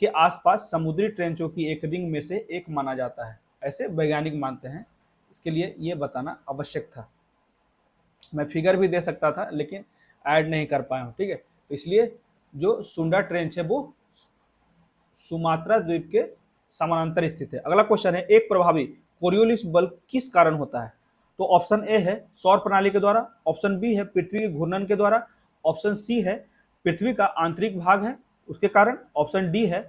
के आसपास समुद्री ट्रेंचों की एक रिंग में से एक माना जाता है, ऐसे वैज्ञानिक मानते हैं। इसके लिए ये बताना आवश्यक था। मैं फिगर भी दे सकता था लेकिन ऐड नहीं कर पाया हूँ, ठीक है। तो इसलिए जो सुंडा ट्रेंच है वो सुमात्रा द्वीप के समानांतर स्थित है। अगला क्वेश्चन है, एक प्रभावी कोरियोलिस बल किस कारण होता है? तो ऑप्शन ए है सौर प्रणाली के द्वारा, ऑप्शन बी है पृथ्वी के घूर्णन के द्वारा, ऑप्शन सी है पृथ्वी का आंतरिक भाग है उसके कारण, ऑप्शन डी है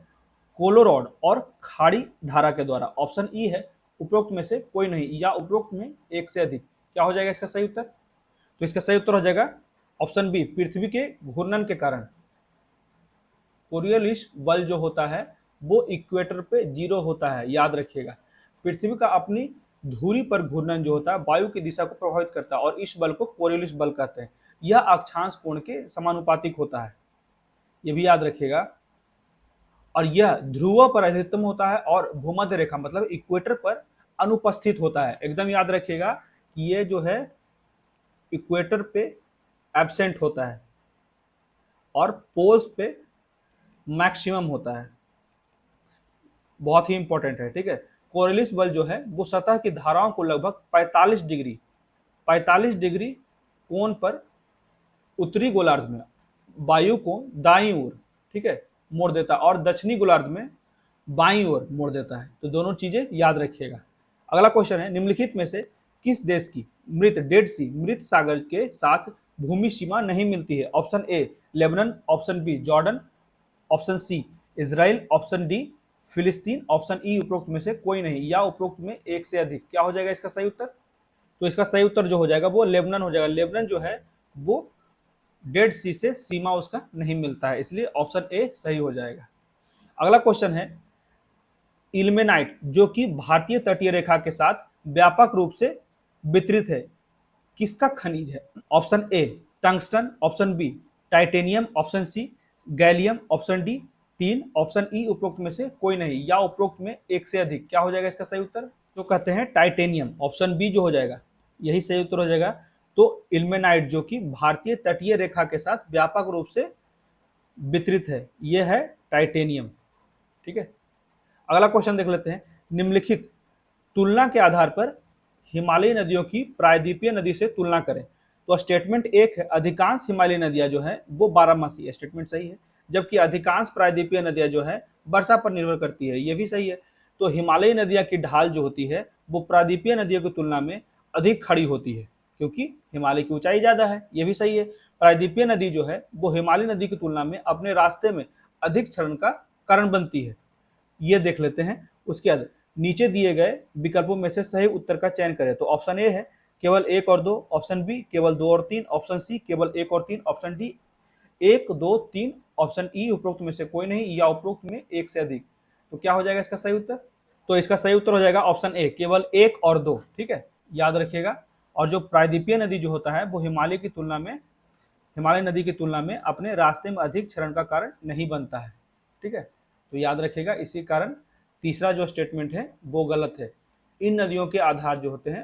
कोलोरॉड और खाड़ी धारा के द्वारा, ऑप्शन ई है उपरोक्त में से कोई नहीं या उपरोक्त में एक से अधिक। क्या हो जाएगा इसका सही उत्तर? तो इसका सही उत्तर हो जाएगा ऑप्शन बी, पृथ्वी के घूर्णन के कारण। कोरियोलिस बल जो होता है वो इक्वेटर पे 0 होता है, याद रखिएगा। पृथ्वी का अपनी धुरी पर घूर्णन जो होता है वायु की दिशा को प्रभावित करता है और इस बल को कोरियोलिस बल कहते हैं। यह अक्षांश कोण के समानुपातिक होता है, ये भी याद रखिएगा। और यह ध्रुव पर अधिकतम होता है और भूमध्य रेखा मतलब इक्वेटर पर अनुपस्थित होता है। एकदम याद रखिएगा कि ये जो है इक्वेटर पे एब्सेंट होता है और पोल्स पे मैक्सिमम होता है। बहुत ही इंपॉर्टेंट है, ठीक है। कोरियोलिस बल जो है वो सतह की धाराओं को लगभग 45 डिग्री कोण पर उत्तरी गोलार्ध में वायु को दाईं ओर, ठीक है, मोड़ देता है और दक्षिणी गोलार्ध में बाईं ओर मोड़ देता है। तो दोनों चीजें याद रखिएगा। अगला क्वेश्चन है, निम्नलिखित में से किस देश की मृत सागर के साथ भूमि सीमा नहीं मिलती है? Option A Lebanon, option B Jordan, option C Israel, option D फिलिस्तीन, ऑप्शन ई उपरोक्त में से कोई नहीं या उपरोक्त में एक से अधिक। क्या हो जाएगा इसका सही उत्तर? तो इसका सही उत्तर जो हो जाएगा वो लेबनान हो जाएगा। लेबनान जो है वो डेड सी से सीमा उसका नहीं मिलता है, इसलिए ऑप्शन ए सही हो जाएगा। अगला क्वेश्चन है, इल्मेनाइट जो कि भारतीय तटीय रेखा के साथ व्यापक रूप से वितरित है किसका खनिज है? Option A tungsten, option B titanium, option C gallium, option D tin, option E उपरोक्त में से कोई नहीं या उपरोक्त में एक से अधिक। क्या हो जाएगा इसका सही उत्तर? तो कहते हैं टाइटेनियम, ऑप्शन बी जो हो जाएगा यही सही उत्तर हो जाएगा। तो इल्मेनाइट जो कि भारतीय तटीय रेखा के साथ व्यापक रूप से वितरित है, यह है टाइटेनियम, ठीक है। अगला क्वेश्चन देख लेते हैं, निम्नलिखित तुलना के आधार पर हिमालयी नदियों की प्रायद्वीपीय नदी से तुलना करें। तो स्टेटमेंट एक है, अधिकांश हिमालयी नदियां जो है वो बारहमासी है, स्टेटमेंट सही है। जबकि अधिकांश प्रायद्वीपीय नदियां जो है वर्षा पर निर्भर करती है, ये भी सही है। तो हिमालयी नदियां की ढाल जो होती है वो प्रायद्वीपीय नदियों की तुलना में अधिक खड़ी होती है क्योंकि हिमालय की ऊंचाई ज्यादा है, ये भी सही है। प्रायद्वीपीय नदी जो है वो हिमालय नदी की तुलना में अपने रास्ते में अधिक क्षरण का कारण बनती है, ये देख लेते हैं। उसके बाद नीचे दिए गए विकल्पों में से सही उत्तर का चयन करें। तो ऑप्शन ए है केवल 1 और 2, ऑप्शन बी केवल 2 और 3, ऑप्शन सी केवल 1 और 3, ऑप्शन डी 1, 2, 3, ऑप्शन ई उपरोक्त में से कोई नहीं या उपरोक्त में एक से अधिक। तो क्या हो जाएगा इसका सही उत्तर? तो इसका सही उत्तर हो जाएगा ऑप्शन ए केवल 1 और 2, ठीक है, याद रखिएगा। और जो प्रायद्वीपीय नदी जो होता है वो हिमालय नदी की तुलना में अपने रास्ते में अधिक क्षरण का कारण नहीं बनता है, ठीक है। तो याद रखिएगा, इसी कारण तीसरा जो स्टेटमेंट है वो गलत है। इन नदियों के आधार जो होते हैं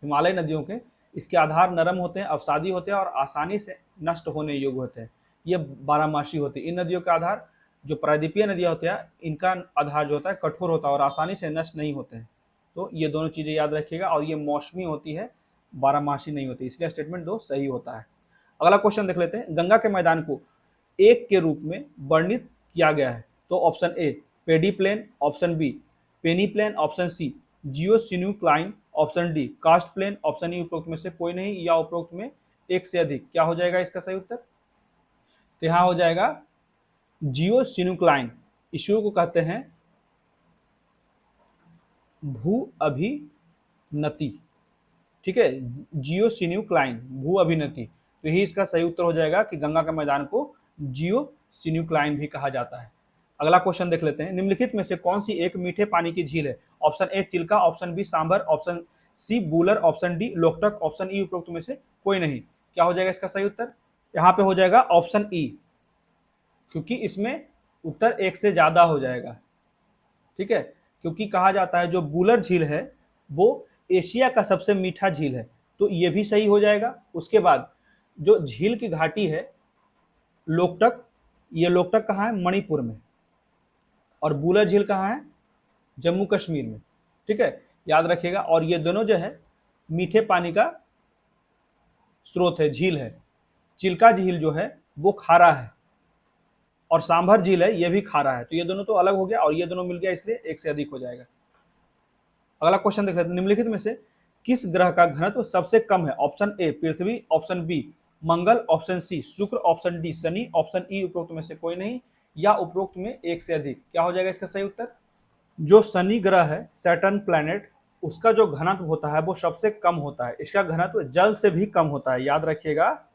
हिमालय नदियों के, इसके आधार नरम होते हैं, अवसादी होते हैं और आसानी से नष्ट होने योग्य होते हैं, ये बारहमासी होती है। इन नदियों के आधार जो प्रायद्वीपीय नदियाँ होते हैं इनका आधार जो होता है कठोर होता है और आसानी से नष्ट नहीं होते हैं। तो ये दोनों चीज़ें याद रखिएगा। और ये मौसमी होती है, बारहमासी नहीं होती, इसलिए स्टेटमेंट 2 सही होता है। अगला क्वेश्चन देख लेते हैं, गंगा के मैदान को एक के रूप में वर्णित किया गया है। तो option A pediplain, option B peneplain, option C geosyncline, option D karst plain, option E उपरोक्त में से कोई नहीं या उपरोक्त में एक से अधिक। क्या हो जाएगा इसका सही उत्तर? तो यहाँ हो जाएगा जियोसिन्यूक्लाइन। इश्यू को कहते हैं भू अभिनति, ठीक है, जियोसिन्यूक्लाइन भू अभिनति। तो यही इसका सही उत्तर हो जाएगा कि गंगा के मैदान को जियोसिन्यूक्लाइन भी कहा जाता है। अगला क्वेश्चन देख लेते हैं, निम्नलिखित में से कौन सी एक मीठे पानी की झील है? Option A Chilika, option B Sambhar, option C Wular, option D Loktak, option E उपरोक्त में से कोई नहीं। क्या हो जाएगा इसका सही उत्तर? यहाँ पे हो जाएगा ऑप्शन ई, क्योंकि इसमें उत्तर एक से ज्यादा हो जाएगा, ठीक है। क्योंकि कहा जाता है जो बूलर झील है वो एशिया का सबसे मीठा झील है, तो ये भी सही हो जाएगा। उसके बाद जो झील की घाटी है लोकटक, ये लोकटक कहाँ है? मणिपुर में। और बूलर झील कहाँ है? जम्मू कश्मीर में, ठीक है, याद रखिएगा। और ये दोनों जो है मीठे पानी का स्रोत है, झील है। चिल्का झील जो है वो खारा है और सांभर झील है ये भी खारा है, तो ये दोनों तो अलग हो गया और ये दोनों मिल गया, इसलिए एक से अधिक हो जाएगा। अगला क्वेश्चन देख लेते हैं, निम्नलिखित में से किस ग्रह का घनत्व सबसे कम है? ऑप्शन ए पृथ्वी, ऑप्शन बी मंगल, ऑप्शन सी शुक्र, ऑप्शन डी शनि, ऑप्शन ई उपरोक्त में से कोई नहीं, या उपरोक्त में एक से अधिक। क्या हो जाएगा इसका सही उत्तर? जो शनि ग्रह है, सैटर्न प्लैनेट, उसका जो घनत्व होता है वो सबसे कम होता है। इसका घनत्व जल से भी कम होता है, याद रखिएगा,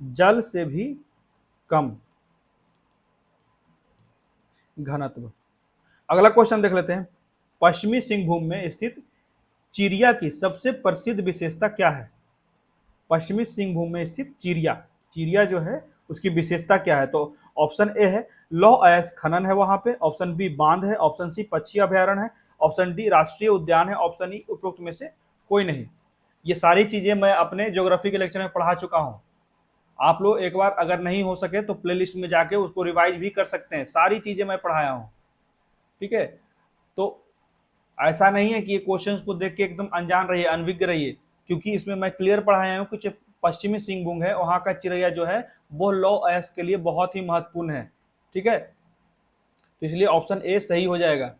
जल से भी कम घनत्व। अगला क्वेश्चन देख लेते हैं, पश्चिमी सिंहभूम में स्थित चिड़िया की सबसे प्रसिद्ध विशेषता क्या है? पश्चिमी सिंहभूम में स्थित चिड़िया, चिड़िया जो है उसकी विशेषता क्या है? तो ऑप्शन ए है लौह अयस्क खनन है वहां पे, ऑप्शन बी बांध है, ऑप्शन सी पक्षी अभयारण्य है, ऑप्शन डी राष्ट्रीय उद्यान है, ऑप्शन ई उपरोक्त में से कोई नहीं। ये सारी चीजें मैं अपने ज्योग्राफी के लेक्चर में पढ़ा चुका हूँ। आप लोग एक बार अगर नहीं हो सके तो प्लेलिस्ट में जाके उसको रिवाइज भी कर सकते हैं, सारी चीजें मैं पढ़ाया हूँ। ठीक है, तो ऐसा नहीं है कि ये क्वेश्चंस को देख के एकदम अनजान रहिए, अनविज्ञ रहिए, क्योंकि इसमें मैं क्लियर पढ़ाया हूँ कि जो पश्चिमी सिंहभूम है वहाँ का चिड़िया जो है वो लौह अयस्क के लिए बहुत ही महत्वपूर्ण है। ठीक है, तो इसलिए ऑप्शन ए सही हो जाएगा।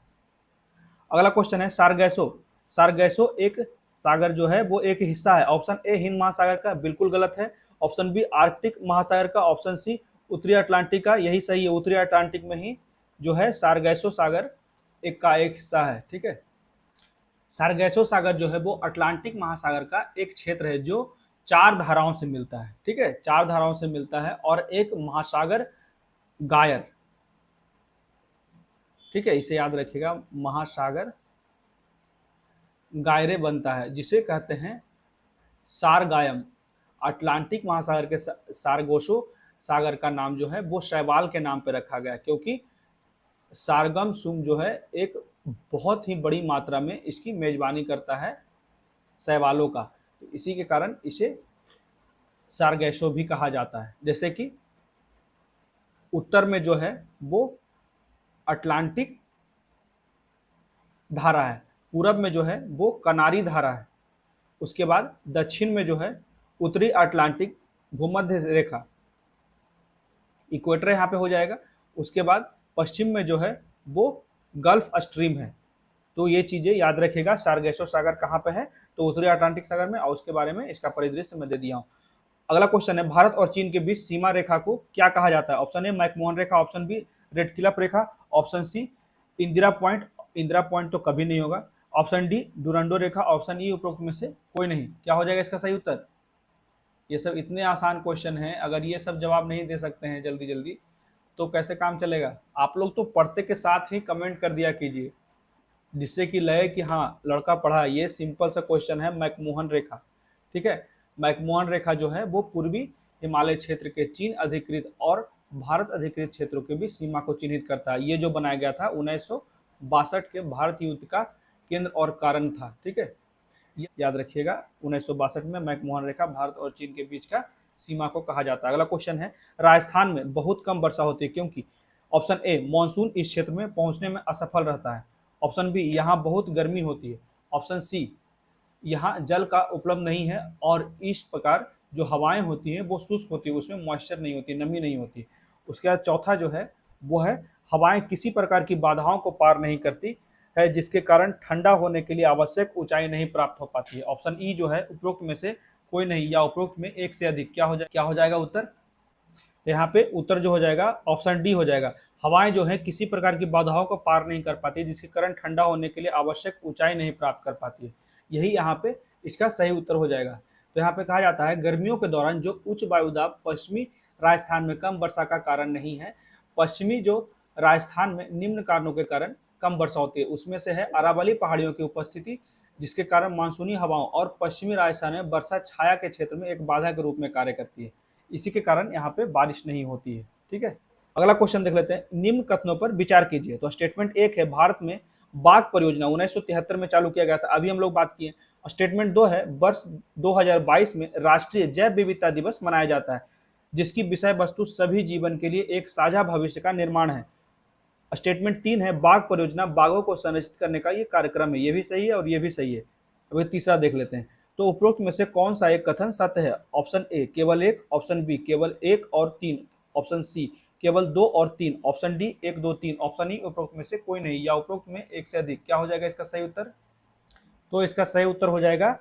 अगला क्वेश्चन है सारगैसो, सारगैसो एक सागर जो है वो एक हिस्सा है। ऑप्शन ए हिंद महासागर का, बिल्कुल गलत है। ऑप्शन बी आर्कटिक महासागर का, ऑप्शन सी उत्तरी अटलांटिक का, यही सही है, उत्तरी अटलांटिक में ही जो है सारगैसो सागर एक का एक हिस्सा है। ठीक है, सारगैसो सागर जो है वो अटलांटिक महासागर का एक क्षेत्र है जो 4 धाराओं से मिलता है। ठीक है, 4 धाराओं से मिलता है और एक महासागर गायर, ठीक है, इसे याद रखिएगा, महासागर गायरे बनता है जिसे कहते हैं सारगायम। अटलांटिक महासागर के सारगोसो सागर का नाम जो है वो शैवाल के नाम पे रखा गया, क्योंकि सारगम सुम जो है एक बहुत ही बड़ी मात्रा में इसकी मेजबानी करता है शैवालों का, तो इसी के कारण इसे सारगैसो भी कहा जाता है। जैसे कि उत्तर में जो है वो अटलांटिक धारा है, पूरब में जो है वो कनारी धारा है, उसके बाद दक्षिण में जो है उत्तरी अटलांटिक भूमध्य रेखा, इक्वेटर यहाँ पे हो जाएगा, उसके बाद पश्चिम में जो है वो गल्फ स्ट्रीम है। तो ये चीज़ें याद रखिएगा, सारगैसो सागर कहाँ पे है, तो उत्तरी अटलांटिक सागर में, और उसके बारे में इसका परिदृश्य मैं दे दिया हूँ। अगला क्वेश्चन है, भारत और चीन के बीच सीमा रेखा को क्या कहा जाता है? ऑप्शन ए मैकमोहन रेखा, ऑप्शन बी रेड क्लिफ रेखा, option C Indira point, Indira point तो कभी नहीं होगा, ऑप्शन डी डुरंडो रेखा, ऑप्शन ई उपरोक्त में से कोई नहीं। क्या हो जाएगा इसका सही उत्तर? ये सब इतने आसान क्वेश्चन हैं, अगर ये सब जवाब नहीं दे सकते हैं जल्दी जल्दी तो कैसे काम चलेगा? आप लोग तो पढ़ते के साथ ही कमेंट कर दिया कीजिए, जिससे कि लगे कि हाँ लड़का पढ़ा। ये सिंपल सा क्वेश्चन है, मैकमोहन रेखा। ठीक है, मैकमोहन रेखा जो है वो पूर्वी हिमालय क्षेत्र के चीन अधिकृत और भारत अधिकृत क्षेत्रों के बीच सीमा को चिन्हित करता है। ये जो बनाया गया था 1962 के भारत युद्ध का केंद्र और कारण था। ठीक है, याद रखिएगा, 1962 में मैकमोहन रेखा भारत और चीन के बीच का सीमा को कहा जाता है। अगला क्वेश्चन है, राजस्थान में बहुत कम वर्षा होती है क्योंकि? ऑप्शन ए मानसून इस क्षेत्र में पहुंचने में असफल रहता है, ऑप्शन बी यहाँ बहुत गर्मी होती है, ऑप्शन सी यहाँ जल का उपलब्ध नहीं है, और इस प्रकार जो हवाएं होती हैं वो शुष्क होती है, उसमें मॉइस्चर नहीं होती, नमी नहीं होती। उसके बाद चौथा जो है वो है हवाएं किसी प्रकार की बाधाओं को पार नहीं करती है, जिसके कारण ठंडा होने के लिए आवश्यक ऊंचाई नहीं प्राप्त हो पाती है। ऑप्शन ई जो है उपरोक्त में से कोई नहीं, या उपरोक्त में एक से अधिक। क्या हो जाएगा उत्तर? तो यहाँ पे उत्तर जो हो जाएगा ऑप्शन डी हो जाएगा, हवाएं जो है किसी प्रकार की बाधाओं को पार नहीं कर पाती, जिसके कारण ठंडा होने के लिए आवश्यक ऊंचाई नहीं प्राप्त कर पाती है। यही यहाँ पे इसका सही उत्तर हो जाएगा। तो यहाँ पे कहा जाता है गर्मियों के दौरान जो उच्च वायुदाब पश्चिमी राजस्थान में कम वर्षा का कारण नहीं है। पश्चिमी जो राजस्थान में निम्न कारणों के कारण कम वर्षा होती है, उसमें से है अरावली पहाड़ियों की उपस्थिति, जिसके कारण मानसूनी हवाओं और पश्चिमी राजस्थान में वर्षा छाया के क्षेत्र में एक बाधा के रूप में कार्य करती है, इसी के कारण यहाँ पे बारिश नहीं होती है। ठीक है, अगला क्वेश्चन देख लेते हैं, निम्न कथनों पर विचार कीजिए। तो स्टेटमेंट 1 है, भारत में बाघ परियोजना 1973 में चालू किया गया था, अभी हम लोग बात किए। स्टेटमेंट 2 है, वर्ष 2022 में राष्ट्रीय जैव विविधता दिवस मनाया जाता है, जिसकी विषय वस्तु सभी जीवन के लिए एक साझा भविष्य का निर्माण है। स्टेटमेंट 3 है, बाघ परियोजना बाघों को संरक्षित करने का ये कार्यक्रम है, ये भी सही है और ये भी सही है। अभी तीसरा देख लेते हैं, तो उपरोक्त में से कौन सा एक कथन सत्य है? ऑप्शन ए केवल एक, ऑप्शन बी केवल एक और तीन, ऑप्शन सी केवल दो और तीन, ऑप्शन डी एक दो तीन, ऑप्शन ई उपरोक्त में से कोई नहीं या उपरोक्त में एक से अधिक। क्या हो जाएगा इसका सही उत्तर? तो इसका सही उत्तर हो जाएगा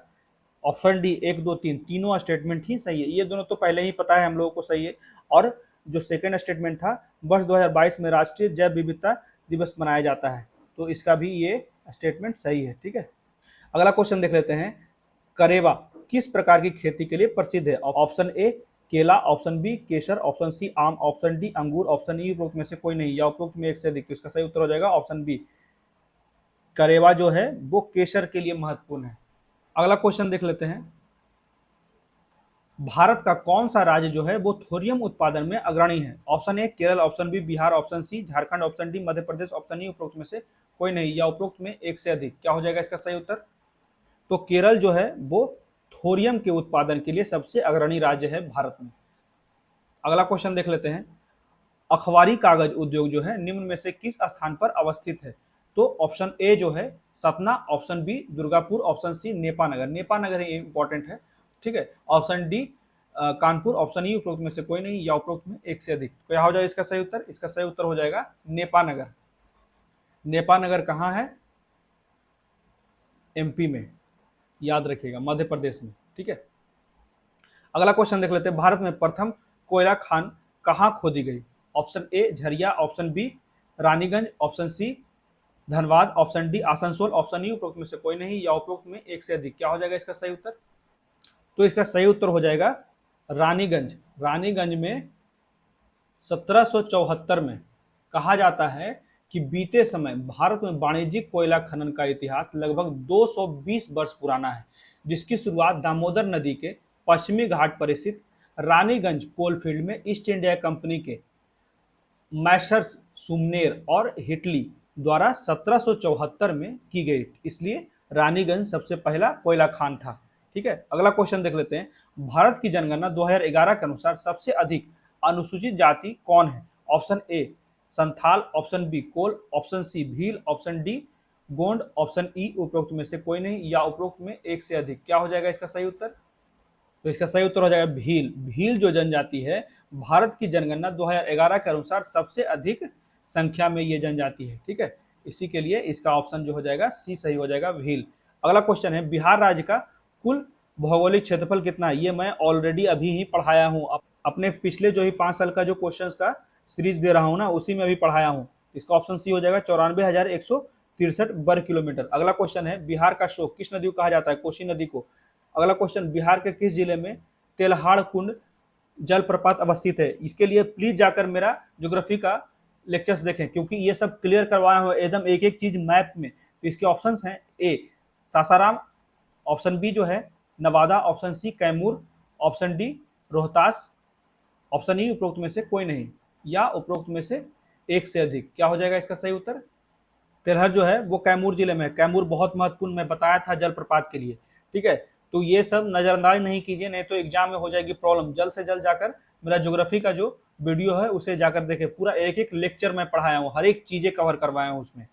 ऑप्शन डी एक दो तीन, तीनों स्टेटमेंट ही सही है। ये दोनों तो पहले ही पता है हम लोगों को सही है। और जो सेकेंड स्टेटमेंट था, वर्ष 2022 में राष्ट्रीय जैव विविधता दिवस मनाया जाता है, तो इसका भी ये स्टेटमेंट सही है। ठीक है, अगला क्वेश्चन देख लेते हैं। करेवा किस प्रकार की खेती के लिए प्रसिद्ध है? ऑप्शन ए केला, ऑप्शन बी केसर, ऑप्शन सी आम, ऑप्शन डी अंगूर, ऑप्शन ई उपरोक्त में से कोई नहीं या उपरोक्त में एक से अधिक। तो इसका सही उत्तर हो जाएगा ऑप्शन बी, करेवा जो है वो केसर के लिए महत्वपूर्ण है। अगला क्वेश्चन देख लेते हैं। भारत का कौन सा राज्य जो है वो थोरियम उत्पादन में अग्रणी है? Option A Kerala, option B Bihar, option C Jharkhand, option D Madhya Pradesh, option E उपरोक्त में से कोई नहीं या उपरोक्त में एक से अधिक। क्या हो जाएगा इसका सही उत्तर? तो केरल जो है वो थोरियम के उत्पादन के लिए सबसे अग्रणी राज्य है भारत में। अगला क्वेश्चन देख लेते हैं। अखबारी कागज उद्योग जो है निम्न में से किस स्थान पर अवस्थित है? तो ऑप्शन ए जो है Satna, option B Durgapur, option C Nepanagar, Nepanagar ही इंपॉर्टेंट है। ठीक है, option D Kanpur, option E उपरोक्त में से कोई नहीं या उपरोक्त में एक से अधिक। तो क्या हो जाएगा इसका सही उत्तर? इसका सही उत्तर हो जाएगा नेपानगर। नेपानगर कहाँ है? एमपी में, याद रखिएगा, मध्य प्रदेश में। ठीक है, अगला क्वेश्चन देख लेते हैं। भारत में प्रथम कोयला खान कहाँ खोदी गई? Option A Jharia, option B Raniganj, option C Dhanbad, option D Asansol, option E उपरोक्त में से कोई नहीं या उपरोक्त में एक से अधिक। क्या हो जाएगा इसका सही उत्तर? तो इसका सही उत्तर हो जाएगा रानीगंज। रानीगंज में 1774 में कहा जाता है कि बीते समय भारत में वाणिज्यिक कोयला खनन का इतिहास लगभग 220 वर्ष पुराना है, जिसकी शुरुआत दामोदर नदी के पश्चिमी घाट पर स्थित रानीगंज कोलफील्ड में ईस्ट इंडिया कंपनी के मैसर्स सुमनेर और हिटली द्वारा 1774 में की गई, इसलिए रानीगंज सबसे पहला कोयला खान था। ठीक है, अगला क्वेश्चन देख लेते हैं। भारत की जनगणना 2011 के अनुसार सबसे अधिक अनुसूचित जाति कौन है? Option A Santhal, option B Kol, option C Bhil, option D Gond, option E उपरोक्त में से कोई नहीं या उपरोक्त में एक से अधिक। क्या हो जाएगा इसका सही उत्तर? तो इसका सही उत्तर हो जाएगा भील। भील जो जनजाति है, भारत की जनगणना 2011 के अनुसार सबसे अधिक संख्या में ये जनजाति है। ठीक है, इसी के लिए इसका ऑप्शन जो हो जाएगा सी सही हो जाएगा, भील। अगला क्वेश्चन है। बिहार राज्य का कुल भौगोलिक क्षेत्रफल कितना है? ये मैं ऑलरेडी अभी ही पढ़ाया हूँ, अपने पिछले जो ही 5 साल का जो क्वेश्चन का सीरीज दे रहा हूँ ना, उसी में अभी पढ़ाया हूँ। इसका ऑप्शन सी हो जाएगा 94,163 वर्ग किलोमीटर। अगला क्वेश्चन है। बिहार का शोक किस नदी को कहा जाता है? कोसी नदी को। अगला क्वेश्चन, बिहार के किस जिले में तेल्हाड़ कुंड जलप्रपात अवस्थित है? इसके लिए प्लीज जाकर मेरा ज्योग्राफी का लेक्चर्स देखें, क्योंकि ये सब क्लियर करवाया हुआ एकदम एक एक चीज मैप में। तो इसके ऑप्शंस हैं ए सासाराम, ऑप्शन बी जो है Nawada, option C Kaimur, option D Rohtas, option E उपरोक्त में से कोई नहीं या उपरोक्त में से एक से अधिक। क्या हो जाएगा इसका सही उत्तर? तेलहर जो है वो कैमूर जिले में है। कैमूर बहुत महत्वपूर्ण, मैं बताया था जलप्रपात के लिए। ठीक है, तो ये सब नजरअंदाज नहीं कीजिए, नहीं तो एग्जाम में हो जाएगी प्रॉब्लम। जल्द से जल्द जाकर मेरा ज्योग्राफी का जो वीडियो है उसे जाकर देखें, पूरा एक एक लेक्चर मैं पढ़ाया हूँ, हर एक चीजें कवर करवाया हूँ उसमें।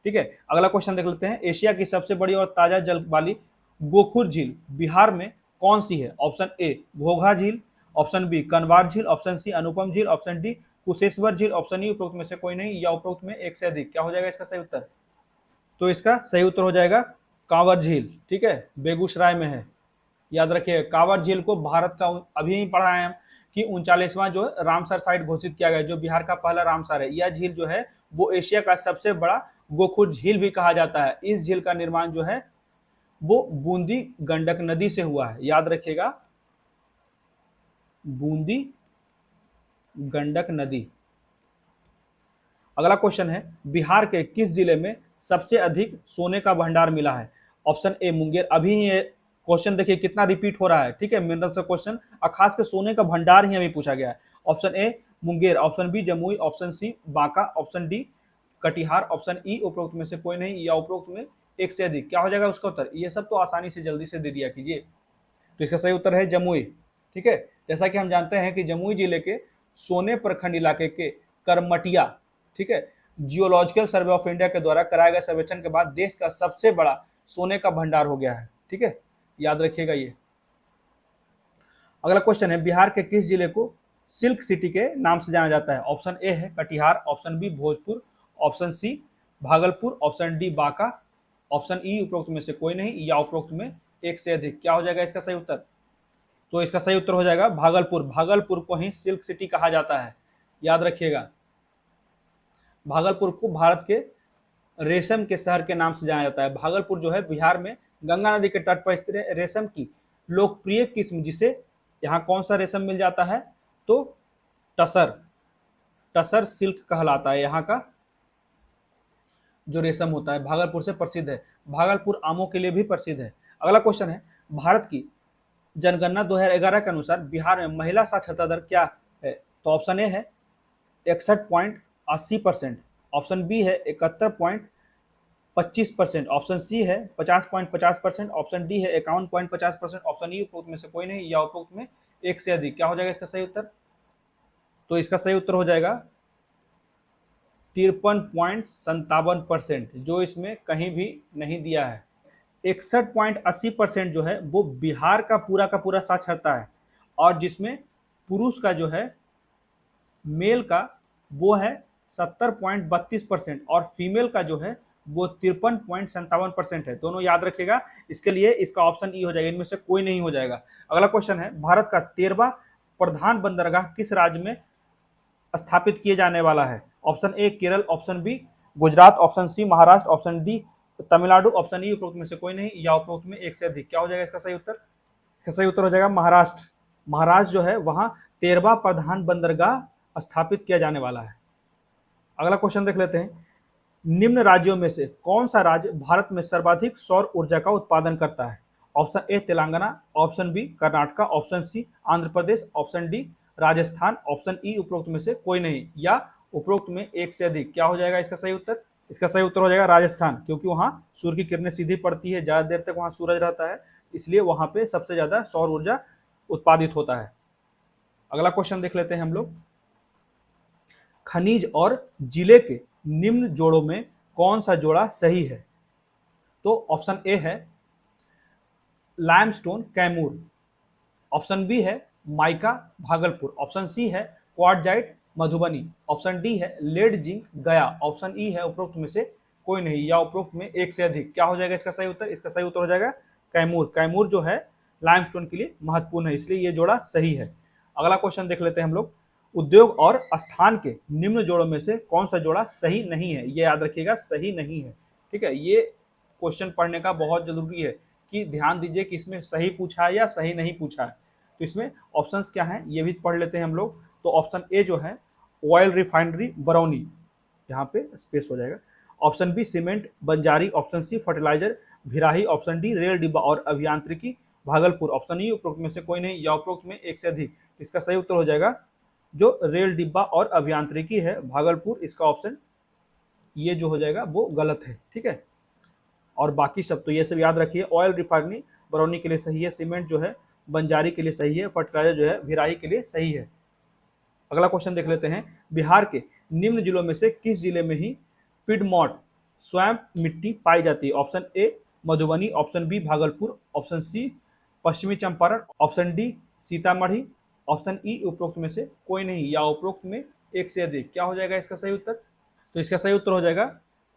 ठीक है, अगला क्वेश्चन देख लेते हैं। एशिया की सबसे बड़ी और ताजा जल वाली गोखुर झील बिहार में कौन सी है? ऑप्शन ए घोघा झील, ऑप्शन बी कनवार झील, ऑप्शन सी अनुपम झील, ऑप्शन डी कुशेश्वर झील, ऑप्शन ई उपरोक्त में से कोई नहीं या उपरोक्त में एक से अधिक। क्या हो जाएगा इसका सही उत्तर? तो इसका सही उत्तर हो जाएगा कांवर झील। ठीक है, बेगूसराय में है, याद रखिए। कांवर झील को भारत का अभी ही पढ़ा है कि 39वां जो रामसर साइट घोषित किया गया, जो बिहार का पहला रामसर है। यह झील जो है वो एशिया का सबसे बड़ा गोखुर झील भी कहा जाता है। इस झील का निर्माण जो है वो बूंदी गंडक नदी से हुआ है, याद रखिएगा, बूंदी गंडक नदी। अगला क्वेश्चन है। बिहार के किस जिले में सबसे अधिक सोने का भंडार मिला है? Option A Munger. अभी ये क्वेश्चन देखिए कितना रिपीट हो रहा है। ठीक है, मिनरल से क्वेश्चन और खास कर सोने का भंडार ही अभी पूछा गया है। Option A Munger, option B Jamui, option C Banka, option D Katihar, option E उपरोक्त में से कोई नहीं या उपरोक्त में एक से अधिक। क्या हो जाएगा उसका उत्तर? ये सब तो आसानी से जल्दी से दे दिया कीजिए। तो इसका सही उत्तर है जमुई। ठीक है, जैसा कि हम जानते हैं कि जमुई जिले के सोने प्रखंड इलाके के करमटिया, ठीक है, जियोलॉजिकल सर्वे ऑफ इंडिया के द्वारा कराए गए सर्वेक्षण के बाद देश का सबसे बड़ा सोने का भंडार हो गया है। ठीक है, याद रखिएगा ये। अगला क्वेश्चन है, बिहार के किस जिले को सिल्क सिटी के नाम से जाना जाता है? ऑप्शन ए है Katihar, option B Bhojpur, option C Bhagalpur, option D Banka, option E उपरोक्त में से कोई नहीं, या उपरोक्त में एक से अधिक। क्या हो जाएगा इसका सही उत्तर? तो इसका सही उत्तर हो जाएगा भागलपुर। भागलपुर को ही सिल्क सिटी कहा जाता है, याद रखिएगा। भागलपुर को भारत के रेशम के शहर के नाम से जाना जाता है। भागलपुर जो है बिहार में गंगा नदी के तट पर स्थित रेशम की लोकप्रिय किस्म, जिसे यहाँ कौन सा रेशम मिल जाता है? तो टसर, टसर सिल्क कहलाता है यहाँ का जो रेशम होता है, भागलपुर से प्रसिद्ध है। भागलपुर आमों के लिए भी प्रसिद्ध है। अगला क्वेश्चन है, भारत की जनगणना 2011 के अनुसार बिहार में महिला साक्षरता दर क्या है? तो ऑप्शन ए है 61.80%, ऑप्शन बी है 71.25%, ऑप्शन सी है 50.50%, ऑप्शन डी है 51.50%, ऑप्शन ई उपरोक्त में से कोई नहीं, या उपरोक्त में एक से अधिक। क्या हो जाएगा इसका सही उत्तर? तो इसका सही उत्तर हो जाएगा 53.57%, जो इसमें कहीं भी नहीं दिया है। 61.80% जो है वो बिहार का पूरा साक्षरता है, और जिसमें पुरुष का जो है मेल का वो है 70.32% और फीमेल का जो है वो 53.57% है। दोनों याद रखिएगा। इसके लिए इसका ऑप्शन ई हो जाएगा, इनमें से कोई नहीं हो जाएगा। अगला क्वेश्चन है, भारत का 13वां प्रधान बंदरगाह किस राज्य में स्थापित किए जाने वाला है? Option A Kerala, option B Gujarat, option C Maharashtra, option D Tamil Nadu, option E उपरोक्त में से कोई नहीं, या उपरोक्त में एक से अधिक। क्या हो जाएगा इसका सही उत्तर? इसका सही उत्तर हो जाएगा महाराष्ट्र। महाराष्ट्र जो है वहां 13वां प्रधान बंदरगाह स्थापित किया जाने वाला है। अगला क्वेश्चन देख लेते हैं, निम्न राज्यों में से कौन सा राज्य भारत में सर्वाधिक सौर ऊर्जा का उत्पादन करता है? Option A Telangana, option B Karnataka, option C Andhra Pradesh, option D Rajasthan, option E उपरोक्त में से कोई नहीं, या उपरोक्त में एक से अधिक। क्या हो जाएगा इसका सही उत्तर? इसका सही उत्तर हो जाएगा राजस्थान, क्योंकि वहां सूर्य की किरणें सीधी पड़ती है, ज्यादा देर तक वहां सूरज रहता है, इसलिए वहां पे सबसे ज्यादा सौर ऊर्जा उत्पादित होता है। अगला क्वेश्चन देख लेते हैं हम लोग, खनिज और जिले के निम्न जोड़ों में कौन सा जोड़ा सही है? तो ऑप्शन ए है लाइमस्टोन कैमूर, ऑप्शन बी है माइका भागलपुर, ऑप्शन सी है क्वार्टजाइट मधुबनी, ऑप्शन डी है लेड जिंक गया, ऑप्शन ई है उपरोक्त में से कोई नहीं, या उपरोक्त में एक से अधिक। क्या हो जाएगा इसका सही उत्तर? इसका सही उत्तर हो जाएगा कैमूर। कैमूर जो है लाइमस्टोन के लिए महत्वपूर्ण है, इसलिए ये जोड़ा सही है। अगला क्वेश्चन देख लेते हैं हम लोग, उद्योग और स्थान के निम्न जोड़ों में से कौन सा जोड़ा सही नहीं है? ये याद रखिएगा, सही नहीं है। ठीक है, ये क्वेश्चन पढ़ने का बहुत जरूरी है कि ध्यान दीजिए कि इसमें सही पूछा है या सही नहीं पूछा है। तो इसमें ऑप्शंस क्या हैं ये भी पढ़ लेते हैं हम लोग। तो ऑप्शन ए जो है ऑयल रिफाइनरी बरौनी, यहाँ पे स्पेस हो जाएगा, option B cement Banjari, option C fertiliser Bhirahi, option D rail डिब्बा और अभियांत्रिकी भागलपुर, ऑप्शन ई उपरोक्त में से कोई नहीं, या उपरोक्त में एक से अधिक। इसका सही उत्तर हो जाएगा जो रेल डिब्बा और अभियांत्रिकी है भागलपुर, इसका ऑप्शन ये जो हो जाएगा वो गलत है। ठीक है, और बाकी सब तो ये सब याद रखिए, ऑयल रिफाइनरी बरौनी के लिए सही है, सीमेंट जो है बंजारी के लिए सही है, फर्टिलाइजर जो है भिराही के लिए सही है। अगला क्वेश्चन देख लेते हैं, बिहार के निम्न जिलों में से किस जिले में ही पिडमॉट स्वैम्प मिट्टी पाई जाती है? Option A Madhubani, option B Bhagalpur, option C पश्चिमी Champaran, option D Sitamarhi, option E उपरोक्त में से कोई नहीं, या उपरोक्त में एक से अधिक। क्या हो जाएगा इसका सही उत्तर? तो इसका सही उत्तर हो जाएगा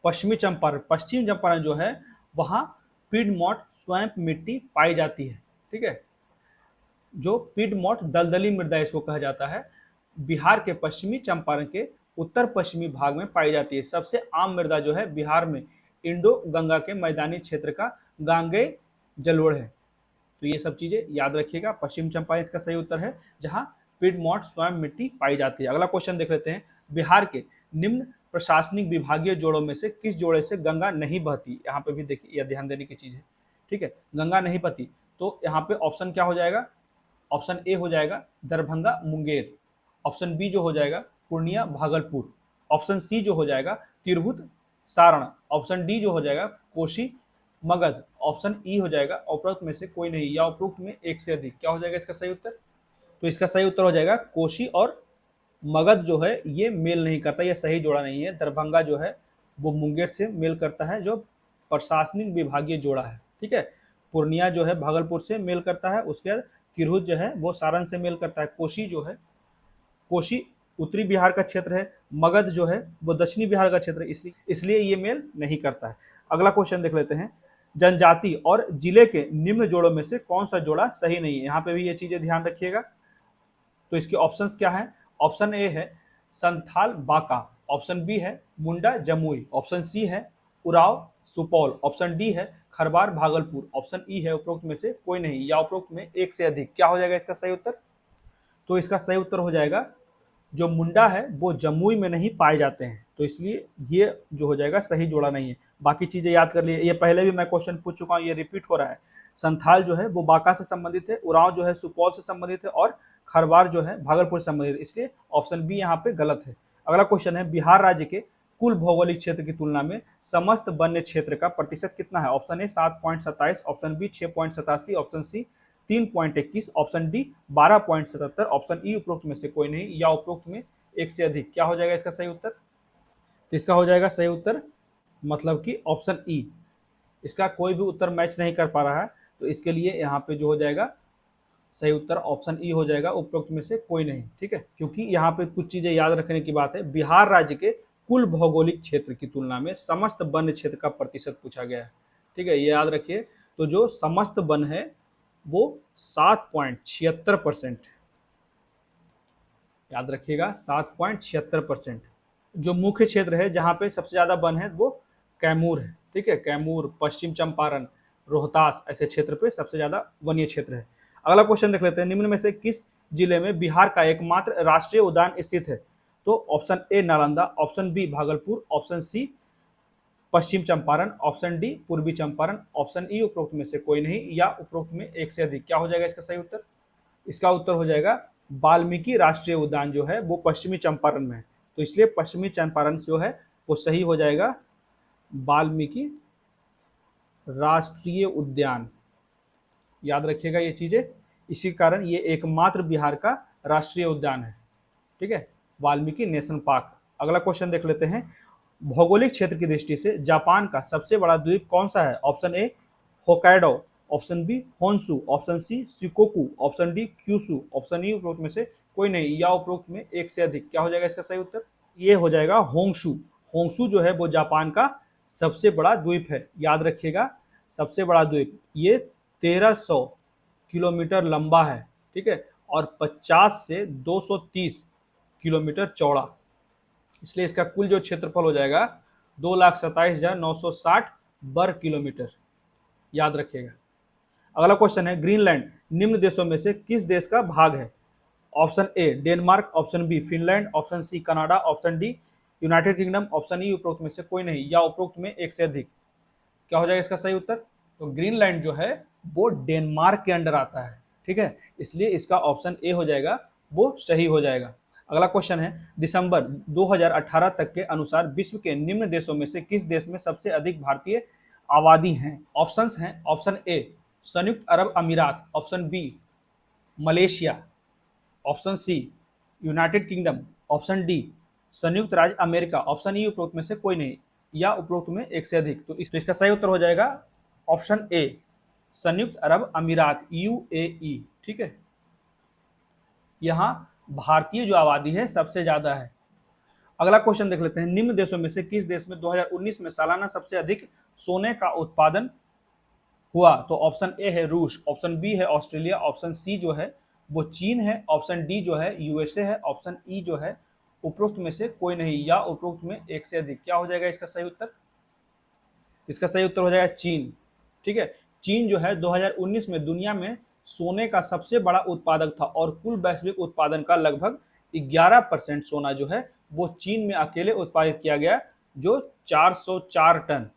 पश्चिमी चंपारण। पश्चिम चंपारण जो है वहाँ पिडमॉट स्वैम्प मिट्टी पाई जाती है। ठीक है, जो पिडमॉट दलदली मृदा इसको कहा जाता है, बिहार के पश्चिमी चंपारण के उत्तर पश्चिमी भाग में पाई जाती है। सबसे आम मृदा जो है बिहार में इंडो गंगा के मैदानी क्षेत्र का गांगेय जलोढ़ है। तो ये सब चीजें याद रखिएगा। पश्चिम चंपारण इसका सही उत्तर है, जहां पिडमॉट स्वयं मिट्टी पाई जाती है। अगला क्वेश्चन देख लेते हैं, बिहार के निम्न प्रशासनिक विभागीय जोड़ों में से किस जोड़े से गंगा नहीं बहती? यहाँ पे भी देखिए, यह ध्यान देने की चीज है। ठीक है, गंगा नहीं बहती, तो यहाँ पे ऑप्शन क्या हो जाएगा? ऑप्शन ए हो जाएगा दरभंगा मुंगेर, ऑप्शन बी जो हो जाएगा पूर्णिया भागलपुर, ऑप्शन सी जो हो जाएगा तिरहुत सारण, ऑप्शन डी जो हो जाएगा कोशी मगध, ऑप्शन ई हो जाएगा उपरोक्त में से कोई नहीं, या उपरोक्त में एक से अधिक। क्या हो जाएगा इसका सही उत्तर? तो इसका सही उत्तर हो जाएगा कोशी और मगध जो है ये मेल नहीं करता, ये सही जोड़ा नहीं है। दरभंगा जो है वो मुंगेर से मेल करता है, जो प्रशासनिक विभागीय जोड़ा है। ठीक है, पूर्णिया जो है भागलपुर से मेल करता है, उसके बाद तिरहुत जो है वो सारण से मेल करता है, कोशी जो है, कोशी उत्तरी बिहार का क्षेत्र है, मगध जो है वो दक्षिणी बिहार का क्षेत्र है, इसलिए ये मेल नहीं करता है। अगला क्वेश्चन देख लेते हैं, जनजाति और जिले के निम्न जोड़ों में से कौन सा जोड़ा सही नहीं है। यहाँ पे भी ये चीजें ध्यान रखिएगा। तो इसके ऑप्शंस क्या है? ऑप्शन ए है संथाल बाका, ऑप्शन बी है मुंडा जमुई, ऑप्शन सी है उराव सुपौल, ऑप्शन डी है खरवार भागलपुर, ऑप्शन ई है उपरोक्त में से कोई नहीं या उपरोक्त में एक से अधिक। क्या हो जाएगा इसका सही उत्तर? तो इसका सही उत्तर हो जाएगा जो मुंडा है वो जमुई में नहीं पाए जाते हैं, तो इसलिए ये जो हो जाएगा सही जोड़ा नहीं है। बाकी चीजें याद कर लिए, ये पहले भी मैं क्वेश्चन पूछ चुका हूँ, ये रिपीट हो रहा है। संथाल जो है वो बांका से संबंधित है, उरांव जो है सुपौल से संबंधित है और खरवार जो है भागलपुर से संबंधित है, इसलिए ऑप्शन बी यहाँ पे गलत है। अगला क्वेश्चन है, बिहार राज्य के कुल भौगोलिक क्षेत्र की तुलना में समस्त वन्य क्षेत्र का प्रतिशत कितना है? Option A 7.27, option B 6.87, option C 3.21, option D 12.77, option E उपरोक्त में से कोई नहीं या उपरोक्त में एक से अधिक। क्या हो जाएगा इसका सही उत्तर? तो इसका हो जाएगा सही उत्तर मतलब कि ऑप्शन ई। इसका कोई भी उत्तर मैच नहीं कर पा रहा है, तो इसके लिए यहाँ पे जो हो जाएगा सही उत्तर ऑप्शन ई हो जाएगा, उपरोक्त में से कोई नहीं। ठीक है, क्योंकि यहाँ पे कुछ चीजें याद रखने की बात है। बिहार राज्य के कुल भौगोलिक क्षेत्र की तुलना में समस्त वन क्षेत्र का प्रतिशत पूछा गया है। ठीक है, ये याद रखिए। तो जो समस्त वन है वो 7.76%, याद रखिएगा 7.76%। जो मुख्य क्षेत्र है जहाँ पे सबसे ज्यादा वन है वो कैमूर है। ठीक है, कैमूर, पश्चिम चंपारण, रोहतास ऐसे क्षेत्र पे सबसे ज्यादा वनीय क्षेत्र है। अगला क्वेश्चन देख लेते हैं, निम्न में से किस जिले में बिहार का एकमात्र राष्ट्रीय उद्यान स्थित है? तो option A Nalanda, option B Bhagalpur, option C Paschim Champaran, option D Purvi Champaran, option E उपरोक्त में से कोई नहीं या उपरोक्त में एक से अधिक। क्या हो जाएगा इसका सही उत्तर? इसका उत्तर हो जाएगा वाल्मीकि राष्ट्रीय उद्यान जो है वो पश्चिमी चंपारण में है, तो इसलिए पश्चिमी चंपारण जो है वो सही हो जाएगा वाल्मीकि राष्ट्रीय उद्यान। याद रखिएगा ये चीजें, इसी कारण ये एकमात्र बिहार का राष्ट्रीय उद्यान है। ठीक है, वाल्मीकि नेशनल पार्क। अगला क्वेश्चन देख लेते हैं, भौगोलिक क्षेत्र की दृष्टि से जापान का सबसे बड़ा द्वीप कौन सा है? Option A Hokkaido, option B Honshu, option C Shikoku, option D Kyushu, option E उपरोक्त में से कोई नहीं या उपरोक्त में एक से अधिक। क्या हो जाएगा इसका सही उत्तर? ये हो जाएगा होंशु। होंशु जो है वो जापान का सबसे बड़ा द्वीप है। याद रखिएगा, सबसे बड़ा द्वीप, ये 1300 किलोमीटर लंबा है। ठीक है, और 50 से 230 किलोमीटर चौड़ा, इसलिए इसका कुल जो क्षेत्रफल हो जाएगा 2,27,960 वर्ग किलोमीटर। याद रखिएगा। अगला क्वेश्चन है, ग्रीनलैंड निम्न देशों में से किस देश का भाग है? Option A Denmark, option B Finland, option C Canada, option D United Kingdom, option E उपरोक्त में से कोई नहीं या उपरोक्त में एक से अधिक। क्या हो जाएगा इसका सही उत्तर? तो ग्रीनलैंड जो है वो डेनमार्क के अंडर आता है। ठीक है, इसलिए इसका ऑप्शन ए हो जाएगा, वो सही हो जाएगा। अगला क्वेश्चन है, दिसंबर 2018 तक के अनुसार विश्व के निम्न देशों में से किस देश में सबसे अधिक भारतीय आबादी हैं? ऑप्शंस हैं, ऑप्शन ए संयुक्त अरब अमीरात, option B Malaysia, option C United Kingdom, option D संयुक्त राज्य अमेरिका, ऑप्शन ई उपरोक्त में से कोई नहीं या उपरोक्त में एक से अधिक। तो इसका सही उत्तर हो जाएगा ऑप्शन ए संयुक्त अरब अमीरात, यूएई। ठीक है, यहाँ भारतीय जो आबादी है सबसे ज्यादा है। अगला क्वेश्चन देख लेते हैं, निम्न देशों में से किस देश में 2019 में सालाना सबसे अधिक सोने का उत्पादन हुआ? तो ऑप्शन ए है रूस, ऑप्शन बी है ऑस्ट्रेलिया, ऑप्शन सी जो है वो चीन है, ऑप्शन डी जो है यूएसए है, ऑप्शन ई जो है उपरोक्त में से कोई नहीं या उपरोक्त में एक से अधिक। क्या हो जाएगा इसका सही उत्तर? इसका सही उत्तर हो जाएगा चीन। ठीक है, चीन जो है 2019 में दुनिया में सोने का सबसे बड़ा उत्पादक था और कुल वैश्विक उत्पादन का लगभग 11% सोना जो है वो चीन में अकेले उत्पादित किया गया, जो 404 टन।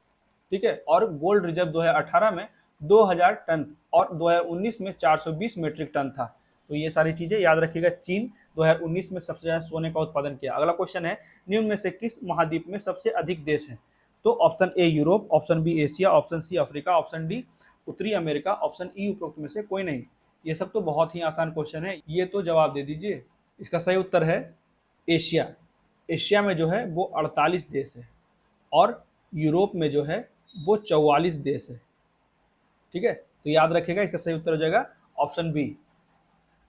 ठीक है, और गोल्ड रिजर्व 2018 में 2000 टन और 2019 में 420 मीट्रिक टन था। तो ये सारी चीजें याद रखिएगा, चीन 2019 में सबसे ज्यादा सोने का उत्पादन किया। अगला क्वेश्चन है, निम्न में से किस महाद्वीप में सबसे अधिक देश हैं? तो option A Europe, option B Asia, option C Africa, option D उत्तरी अमेरिका, ऑप्शन ई उपरोक्त में से कोई नहीं। ये सब तो बहुत ही आसान क्वेश्चन है, ये तो जवाब दे दीजिए। इसका सही उत्तर है एशिया। एशिया में जो है वो 48 देश है और यूरोप में जो है वो 44 देश है। ठीक है, तो याद रखिएगा, इसका सही उत्तर हो जाएगा ऑप्शन बी।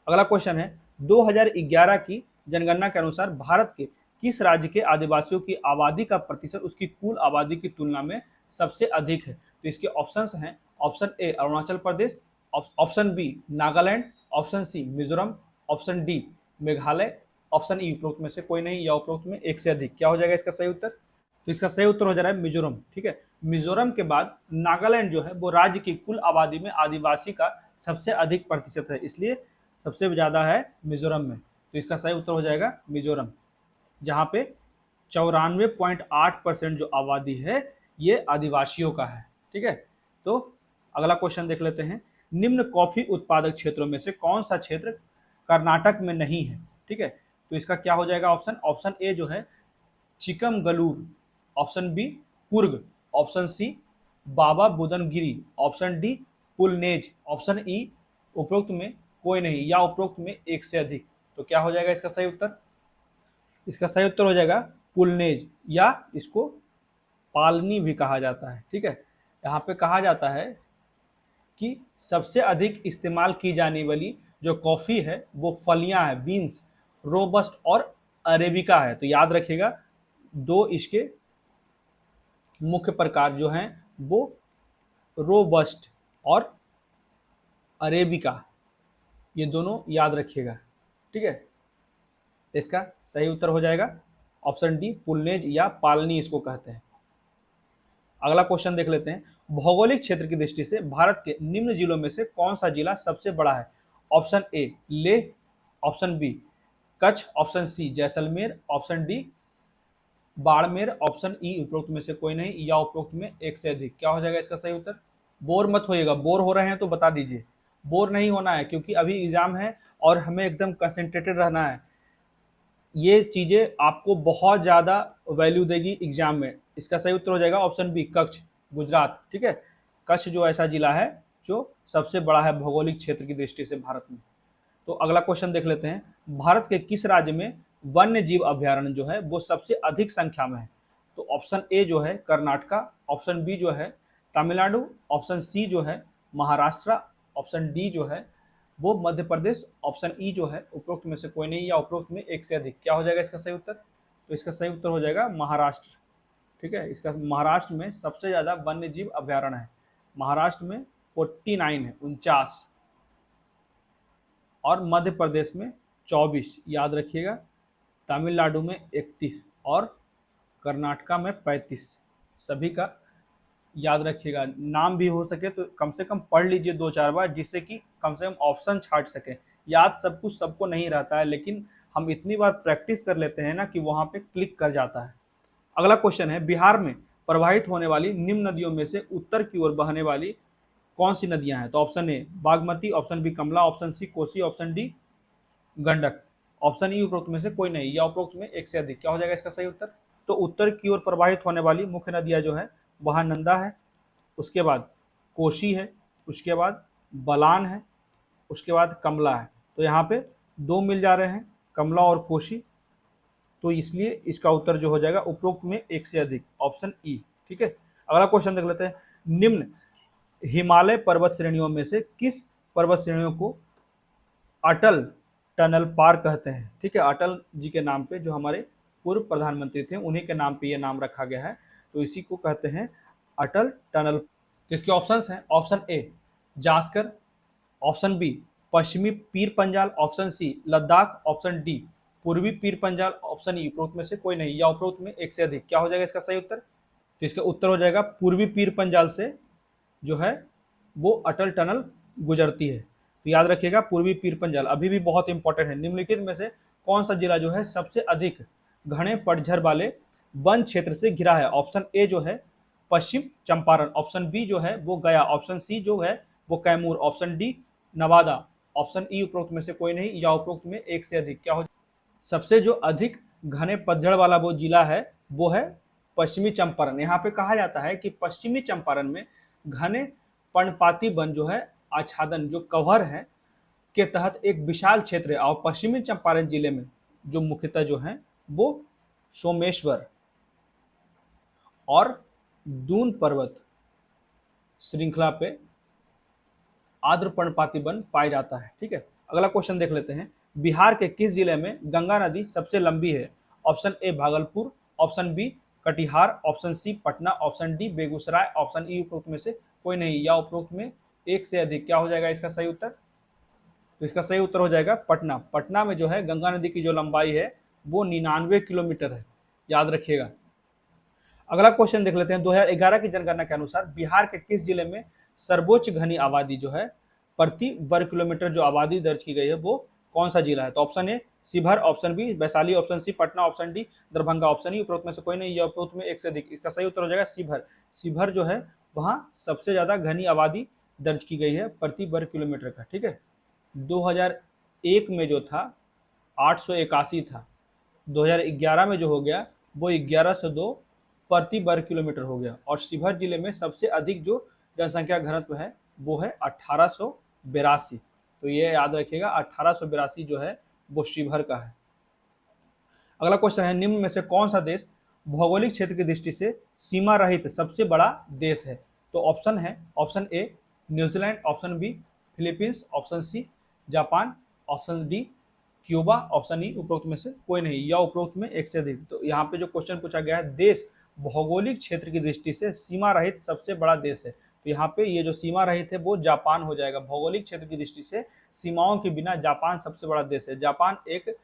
अगला क्वेश्चन है 2011 की जनगणना के अनुसार भारत के किस राज्य के आदिवासियों की आबादी का प्रतिशत उसकी कुल आबादी की तुलना में सबसे अधिक है? तो इसके ऑप्शंस हैं, option A Arunachal Pradesh, option B Nagaland, option C Mizoram, option D Meghalaya, option E उपरोक्त में से कोई नहीं या उपरोक्त में एक से अधिक। क्या हो जाएगा इसका सही उत्तर? तो इसका सही उत्तर हो जा रहा है मिजोरम। ठीक है, मिजोरम के बाद नागालैंड जो है वो राज्य की कुल आबादी में आदिवासी का सबसे अधिक प्रतिशत है, इसलिए सबसे ज्यादा है मिजोरम में। तो इसका सही उत्तर हो जाएगा मिजोरम, जहाँ पे 94.8% जो आबादी है ये आदिवासियों का है। ठीक है, तो अगला क्वेश्चन देख लेते हैं, निम्न कॉफी उत्पादक क्षेत्रों में से कौन सा क्षेत्र कर्नाटक में नहीं है? ठीक है, तो इसका क्या हो जाएगा ऑप्शन? ऑप्शन ए जो है Chikmagalur, option B Coorg, option C Baba Budangiri, option D Pulneys, option E उपरोक्त में कोई नहीं या उपरोक्त में एक से अधिक। तो क्या हो जाएगा इसका सही उत्तर? इसका सही उत्तर हो जाएगा पुलनेज, या इसको पालनी भी कहा जाता है। ठीक है, यहाँ पे कहा जाता है कि सबसे अधिक इस्तेमाल की जाने वाली जो कॉफ़ी है वो फलियां हैं, बीन्स, रोबस्ट और अरेबिका है। तो याद रखिएगा, दो इसके मुख्य प्रकार जो हैं वो रोबस्ट और अरेबिका, ये दोनों याद रखिएगा। ठीक है, इसका सही उत्तर हो जाएगा ऑप्शन डी पुलनेज या पालनी इसको कहते हैं। अगला क्वेश्चन देख लेते हैं, भौगोलिक क्षेत्र की दृष्टि से भारत के निम्न जिलों में से कौन सा जिला सबसे बड़ा है? Option A Leh, option B Kutch, option C Jaisalmer, option D Barmer, option E उपरोक्त में से कोई नहीं या उपरोक्त में एक से अधिक। क्या हो जाएगा इसका सही उत्तर? बोर मत होइएगा, बोर हो रहे हैं तो बता दीजिए, बोर नहीं होना है क्योंकि अभी एग्जाम है और हमें एकदम कंसंट्रेटेड रहना है। ये चीज़ें आपको बहुत ज़्यादा वैल्यू देगी एग्जाम में। इसका सही उत्तर हो जाएगा ऑप्शन बी कच्छ, गुजरात। ठीक है, कच्छ जो ऐसा जिला है जो सबसे बड़ा है भौगोलिक क्षेत्र की दृष्टि से भारत में। तो अगला क्वेश्चन देख लेते हैं, भारत के किस राज्य में वन्य जीव अभ्यारण्य जो है वो सबसे अधिक संख्या में है? तो ऑप्शन ए जो है कर्नाटका, ऑप्शन बी जो है तमिलनाडु, ऑप्शन सी जो है महाराष्ट्र, ऑप्शन डी जो है वो मध्य प्रदेश, ऑप्शन ई जो है उपरोक्त में से कोई नहीं या उपरोक्त में एक से अधिक। क्या हो जाएगा इसका सही उत्तर? तो इसका सही उत्तर हो जाएगा महाराष्ट्र। ठीक है, इसका महाराष्ट्र में सबसे ज़्यादा वन्य जीव अभ्यारण्य है। महाराष्ट्र में 49 है, 49, और मध्य प्रदेश में 24, याद रखिएगा, तमिलनाडु में 31 और कर्नाटका में 35। सभी का याद रखिएगा, नाम भी हो सके तो कम से कम पढ़ लीजिए 2-4 बार, जिससे कि कम से कम ऑप्शन छाट सकें। याद सब कुछ सबको नहीं रहता है, लेकिन हम इतनी बार प्रैक्टिस कर लेते हैं ना कि वहाँ पे क्लिक कर जाता है। अगला क्वेश्चन है, बिहार में प्रवाहित होने वाली निम्न नदियों में से उत्तर की ओर बहने वाली कौन सी नदियां हैं? तो option A Bagmati, option B Kamla, option C Kosi, option D Gandak, option E उपरोक्त में से कोई नहीं या उपरोक्त में एक से अधिक। क्या हो जाएगा इसका सही उत्तर? तो उत्तर की ओर प्रवाहित होने वाली मुख्य नदियां जो है वह नंदा है, उसके बाद कोसी है, उसके बाद बलान है, उसके बाद कमला है। तो यहाँ पे दो मिल जा रहे हैं, कमला और कोसी, तो इसलिए इसका उत्तर जो हो जाएगा उपरोक्त में एक से अधिक, ऑप्शन ई। ठीक है, अगला क्वेश्चन देख लेते हैं, निम्न हिमालय पर्वत श्रेणियों में से किस पर्वत श्रेणियों को अटल टनल पार कहते हैं? ठीक है, अटल जी के नाम पे, जो हमारे पूर्व प्रधानमंत्री थे उन्हीं के नाम पे ये नाम रखा गया है, तो इसी को कहते हैं अटल टनल। तो इसके ऑप्शंस हैं, option A Zanskar, option B पश्चिमी Pir Panjal, option C Ladakh, option D पूर्वी पीर पंजाल, ऑप्शन ई उपरोक्त में से कोई नहीं या उपरोक्त में एक से अधिक। क्या हो जाएगा इसका सही उत्तर? तो इसका उत्तर हो जाएगा पूर्वी पीर पंजाल से जो है वो अटल टनल गुजरती है। तो याद रखिएगा पूर्वी पीर पंजाल अभी भी बहुत इंपॉर्टेंट है। निम्नलिखित में से कौन सा जिला जो है सबसे अधिक घने पतझड़ वाले वन क्षेत्र से घिरा है? ऑप्शन ए जो है पश्चिम चंपारण, ऑप्शन बी जो है वो गया, ऑप्शन सी जो है वो Kaimur, option D Nawada, option E उपरोक्त में से कोई नहीं या उपरोक्त में एक से अधिक। क्या हो? सबसे जो अधिक घने पतझड़ वाला वो जिला है वो है पश्चिमी चंपारण। यहाँ पे कहा जाता है कि पश्चिमी चंपारण में घने पर्णपाती वन जो है आच्छादन जो कवर है के तहत एक विशाल क्षेत्र है, और पश्चिमी चंपारण जिले में जो मुख्यतः जो है वो सोमेश्वर और दून पर्वत श्रृंखला पे आर्द्र पर्णपाती वन पाया जाता है। ठीक है, अगला क्वेश्चन देख लेते हैं। बिहार के किस जिले में गंगा नदी सबसे लंबी है? Option A Bhagalpur, option B Katihar, option C Patna, option D Begusarai, option E उपरोक्त में से कोई नहीं या उपरोक्त में एक से अधिक। क्या हो जाएगा इसका सही उत्तर? तो इसका सही उत्तर हो जाएगा पटना। पटना में जो है गंगा नदी की जो लंबाई है वो 99 किलोमीटर है, याद रखिएगा। अगला क्वेश्चन देख लेते हैं। 2011 की जनगणना के अनुसार बिहार के किस जिले में सर्वोच्च घनी आबादी जो है प्रति वर्ग किलोमीटर जो आबादी दर्ज की गई है वो कौन सा जिला है? तो option A Sheohar, option B Vaishali, option C Patna, option D Darbhanga, option E उपरोक्त में से कोई नहीं या उपरोक्त में एक से अधिक। इसका सही उत्तर हो जाएगा शिवहर। शिवहर जो है वहाँ सबसे ज्यादा घनी आबादी दर्ज की गई है प्रति वर्ग किलोमीटर का। ठीक है, 2001 में जो था 881 था, 2011 में जो हो गया वो 1102 प्रति वर्ग किलोमीटर हो गया। और शिवहर जिले में सबसे अधिक जो जनसंख्या घनत्व है वो है 1882। तो ये याद रखिएगा 1882 जो है वो शिवहर का है। अगला क्वेश्चन है, निम्न में से कौन सा देश भौगोलिक क्षेत्र की दृष्टि से सीमा रहित सबसे बड़ा देश है? तो ऑप्शन है, option A New Zealand, option B Philippines, option C Japan, option D Cuba, option E उपरोक्त में से कोई नहीं या उपरोक्त में एक से अधिक। तो यहाँ पे जो क्वेश्चन पूछा गया है देश भौगोलिक क्षेत्र की दृष्टि से सीमा रहित सबसे बड़ा देश है, तो यहाँ पे ये जो सीमा रहित है वो जापान हो जाएगा। भौगोलिक क्षेत्र की दृष्टि से सीमाओं के बिना जापान सबसे बड़ा देश है। जापान एक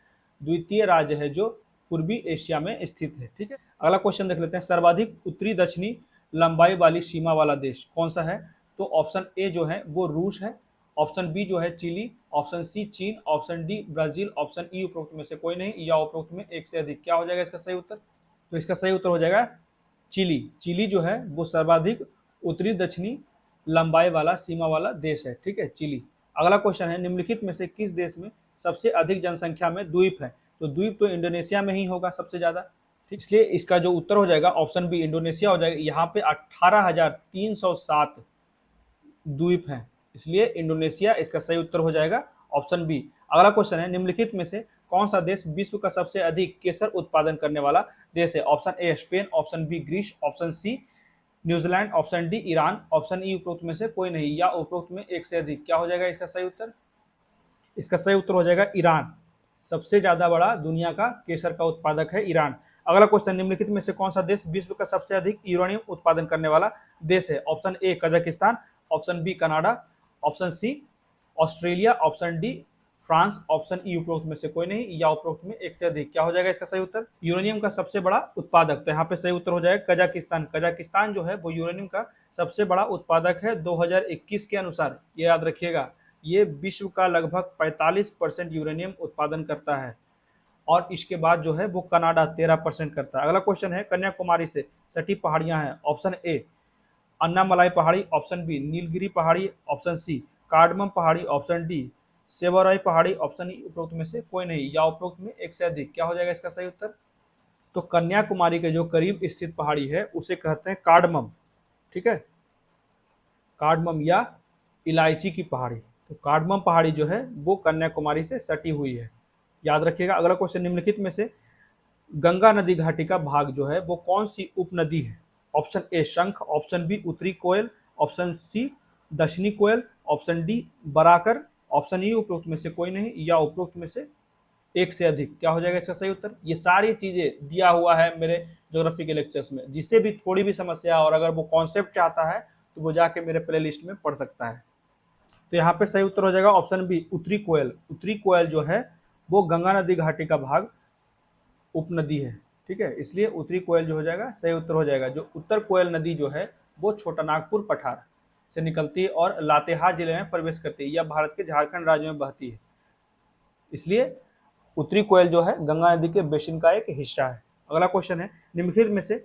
द्वितीय राज्य है जो पूर्वी एशिया में स्थित है। ठीक है, अगला क्वेश्चन देख लेते हैं। सर्वाधिक उत्तरी दक्षिणी लंबाई वाली सीमा वाला देश कौन सा है? तो ऑप्शन ए जो है वो रूस है, ऑप्शन बी जो है चिली, ऑप्शन सी चीन, option D Brazil, option E उपरोक्त में से कोई नहीं या उपरोक्त में एक से अधिक। क्या हो जाएगा इसका सही उत्तर? तो इसका सही उत्तर हो जाएगा चिली। चिली जो है वो सर्वाधिक उत्तरी दक्षिणी लंबाई वाला सीमा वाला देश है। ठीक है, चिली। अगला क्वेश्चन है, निम्नलिखित में से किस देश में सबसे अधिक जनसंख्या में द्वीप है? तो द्वीप तो इंडोनेशिया में ही होगा सबसे ज्यादा। ठीक, इसलिए इसका जो उत्तर हो जाएगा ऑप्शन बी इंडोनेशिया हो जाएगा। यहाँ पे 18,307 द्वीप हैं, इसलिए इंडोनेशिया इसका सही उत्तर हो जाएगा ऑप्शन बी। अगला क्वेश्चन है, निम्नलिखित में से कौन सा देश विश्व का सबसे अधिक केसर उत्पादन करने वाला देश है? Option A Spain, option B Greece, option C New Zealand, option D Iran, option E उपरोक्त में से कोई नहीं या उपरोक्त में एक से अधिक। क्या हो जाएगा इसका सही उत्तर? इसका सही उत्तर हो जाएगा ईरान। सबसे ज्यादा बड़ा दुनिया का केसर का उत्पादक है ईरान। अगला क्वेश्चन, निम्नलिखित में से कौन सा देश विश्व का सबसे अधिक यूरेनियम उत्पादन करने वाला देश है? Option A Kazakhstan, option B Canada, option C Australia, option D France, option E उपरोक्त में से कोई नहीं या उपरोक्त में एक से अधिक। क्या हो जाएगा इसका सही उत्तर? यूरेनियम का सबसे बड़ा उत्पादक, तो यहाँ पे सही उत्तर हो जाएगा कजाकिस्तान। कजाकिस्तान जो है वो यूरेनियम का सबसे बड़ा उत्पादक है 2021 के अनुसार। ये याद रखिएगा, ये विश्व का लगभग 45% यूरेनियम उत्पादन करता है और इसके बाद जो है वो कनाडा 13% करता है। अगला क्वेश्चन है, कन्याकुमारी से सटी पहाड़ियां हैं। ऑप्शन ए अन्नामलाई पहाड़ी, ऑप्शन बी नीलगिरी पहाड़ी, ऑप्शन सी कार्डमम पहाड़ी, ऑप्शन डी सेवराई पहाड़ी, ऑप्शन ई उपरोक्त में से कोई नहीं या उपरोक्त में एक से अधिक। क्या हो जाएगा इसका सही उत्तर? तो कन्याकुमारी के जो करीब स्थित पहाड़ी है उसे कहते हैं कार्डमम। ठीक है, कार्डमम या इलायची की पहाड़ी। तो कार्डमम पहाड़ी जो है वो कन्याकुमारी से सटी हुई है, याद रखिएगा। अगला क्वेश्चन, निम्नलिखित में से गंगा नदी घाटी का भाग जो है वो कौन सी उपनदी है? ऑप्शन ए शंख, ऑप्शन बी उत्तरी कोयल, ऑप्शन सी दक्षिणी Koel, option D Barakar, option E उपरोक्त में से कोई नहीं या उपरोक्त में से एक से अधिक। क्या हो जाएगा इसका सही उत्तर? ये सारी चीजें दिया हुआ है मेरे ज्योग्राफी के लेक्चर्स में, जिससे भी थोड़ी भी समस्या और अगर वो कॉन्सेप्ट चाहता है तो वो जाके मेरे प्ले लिस्ट में पढ़ सकता है। तो यहाँ पे सही उत्तर हो जाएगा ऑप्शन बी उत्तरी कोयल। उत्तरी कोयल जो है वो गंगा नदी घाटी का भाग उपनदी है। ठीक है, इसलिए उत्तरी कोयल जो हो जाएगा सही उत्तर हो जाएगा। जो उत्तर कोयल नदी जो है वो छोटा नागपुर पठार से निकलती है और लातेहार जिले में प्रवेश करती है। यह भारत के झारखंड राज्य में बहती है, इसलिए उत्तरी कोयल जो है गंगा नदी के बेसिन का एक हिस्सा है। अगला क्वेश्चन है, निम्नलिखित में से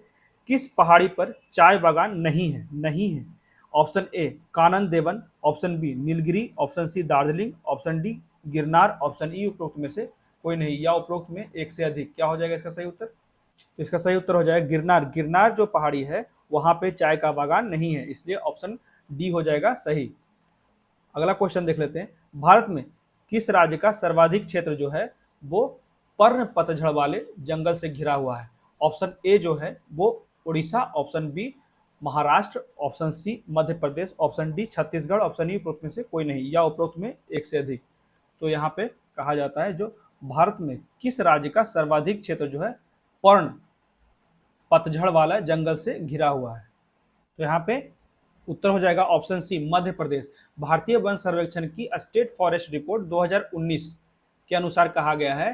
किस पहाड़ी पर चाय बागान नहीं है? नहीं है। Option A Kanan Devan, option B Nilgiri, option C Darjeeling, option D Girnar, option E उपरोक्त में से कोई नहीं या उपरोक्त में एक से अधिक। क्या हो जाएगा इसका सही उत्तर? तो इसका सही उत्तर हो जाएगा गिरनार। गिरनार जो पहाड़ी है वहां पे चाय का बागान नहीं है, इसलिए ऑप्शन डी हो जाएगा सही। अगला क्वेश्चन देख लेते हैं, भारत में किस राज्य का सर्वाधिक क्षेत्र जो है वो पर्ण पतझड़ वाले जंगल से घिरा हुआ है? ऑप्शन ए जो है वो Orissa, option B Maharashtra, option C Madhya Pradesh, option D Chhattisgarh, option E उपरोक्त में से कोई नहीं या उपरोक्त में एक से अधिक। तो यहाँ पे कहा जाता है जो भारत में किस राज्य का सर्वाधिक क्षेत्र जो है पर्ण पतझड़ वाला जंगल से घिरा हुआ है। तो यहाँ पे उत्तर हो जाएगा ऑप्शन सी मध्य प्रदेश। भारतीय वन सर्वेक्षण की स्टेट फॉरेस्ट रिपोर्ट 2019 के अनुसार कहा गया है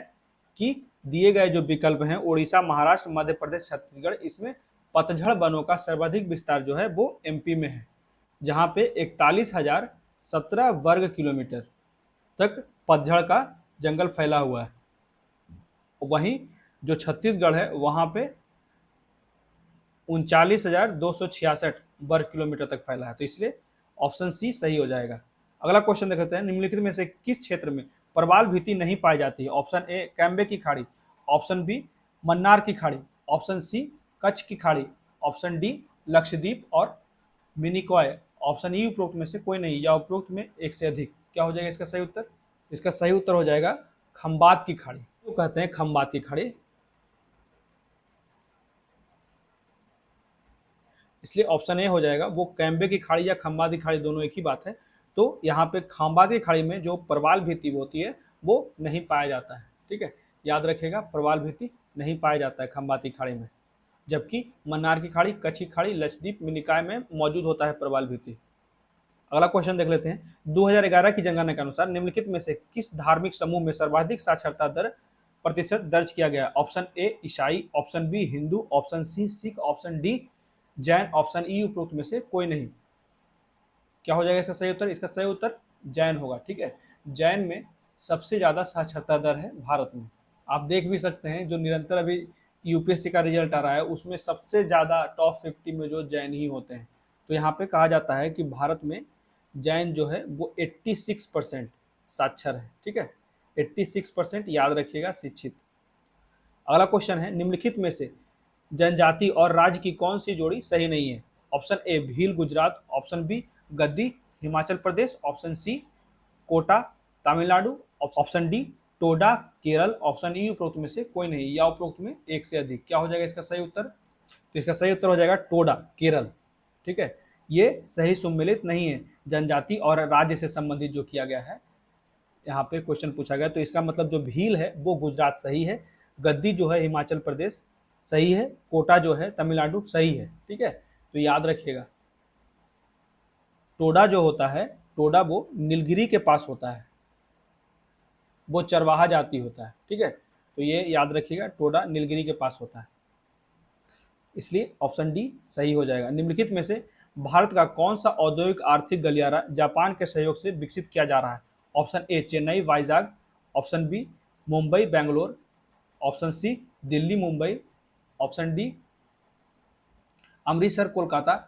कि दिए गए जो विकल्प हैं उड़ीसा, महाराष्ट्र, मध्य प्रदेश, छत्तीसगढ़, इसमें पतझड़ वनों का सर्वाधिक विस्तार जो है वो एमपी में है, जहां पे 41,017 वर्ग किलोमीटर तक पतझड़ का जंगल फैला हुआ है। वहीं जो छत्तीसगढ़ है वहां पे 39,266 वर्ग किलोमीटर तक फैला है। तो इसलिए ऑप्शन सी सही हो जाएगा। अगला क्वेश्चन देखते हैं, निम्नलिखित में से किस क्षेत्र में प्रवाल भित्ति नहीं पाई जाती है। ऑप्शन ए कैम्बे की खाड़ी, ऑप्शन बी मन्नार की खाड़ी, ऑप्शन सी कच्छ की खाड़ी, ऑप्शन डी लक्षद्वीप और मिनिकॉय, ऑप्शन ई उपरोक्त में से कोई नहीं या उपरोक्त में एक से अधिक। क्या हो जाएगा इसका सही उत्तर? इसका सही उत्तर हो जाएगा खंबात की खाड़ी। तो कहते हैं खंबात की खाड़ी, इसलिए ऑप्शन ए हो जाएगा। वो कैम्बे की खाड़ी या खंबात की खाड़ी दोनों एक ही बात है। तो यहाँ पे खंबात की खाड़ी में जो प्रवाल भित्ति होती है वो नहीं पाया जाता है। ठीक है, याद रखिएगा, प्रवाल भित्ति नहीं पाया जाता है खंबात की खाड़ी में, जबकि मन्नार की खाड़ी, कच्छ की खाड़ी, लक्षद्वीप, मिनिकॉय में मौजूद होता है प्रवाल भित्ति। अगला क्वेश्चन देख लेते हैं, 2011 की जनगणना के अनुसार निम्नलिखित में से किस धार्मिक समूह में सर्वाधिक साक्षरता दर प्रतिशत दर्ज किया गया? ऑप्शन ए ईसाई, option B Hindu, option C Sikh, option D Jain, option E उपरोक्त में से कोई नहीं। क्या हो जाएगा इसका सही उत्तर? इसका सही उत्तर जैन होगा। ठीक है, जैन में सबसे ज्यादा साक्षरता दर है भारत में। आप देख भी सकते हैं जो निरंतर अभी यूपीएससी का रिजल्ट आ रहा है उसमें सबसे ज्यादा टॉप 50 में जो जैन ही होते हैं। तो यहाँ पे कहा जाता है कि भारत में जैन जो है वो 86% साक्षर है। ठीक है, 86% याद रखिएगा शिक्षित। अगला क्वेश्चन है, निम्नलिखित में से जनजाति और राज्य की कौन सी जोड़ी सही नहीं है? Option A Bhil Gujarat, option B Gaddi Himachal Pradesh, option C Kota Tamil Nadu, option D Toda Kerala, option E उपरोक्त में से कोई नहीं या उपरोक्त में एक से अधिक। क्या हो जाएगा इसका सही उत्तर? तो इसका सही उत्तर हो जाएगा टोडा केरल। ठीक है, ये सही सुमेलित नहीं है, जनजाति और राज्य से संबंधित जो किया गया है यहाँ पे क्वेश्चन पूछा गया। तो इसका मतलब जो भील है वो गुजरात सही है, गद्दी जो है हिमाचल प्रदेश सही है, कोटा जो है तमिलनाडु सही है। ठीक है, तो याद रखिएगा टोडा जो होता है, टोडा वो नीलगिरी के पास होता है, वो चरवाहा जाति होता है। ठीक है, तो ये याद रखिएगा टोडा नीलगिरी के पास होता है, इसलिए ऑप्शन डी सही हो जाएगा। निम्नलिखित में से भारत का कौन सा औद्योगिक आर्थिक गलियारा जापान के सहयोग से विकसित किया जा रहा है? Option A Chennai Vizag, option B Mumbai Bangalore, option C Delhi Mumbai, option D Amritsar Kolkata,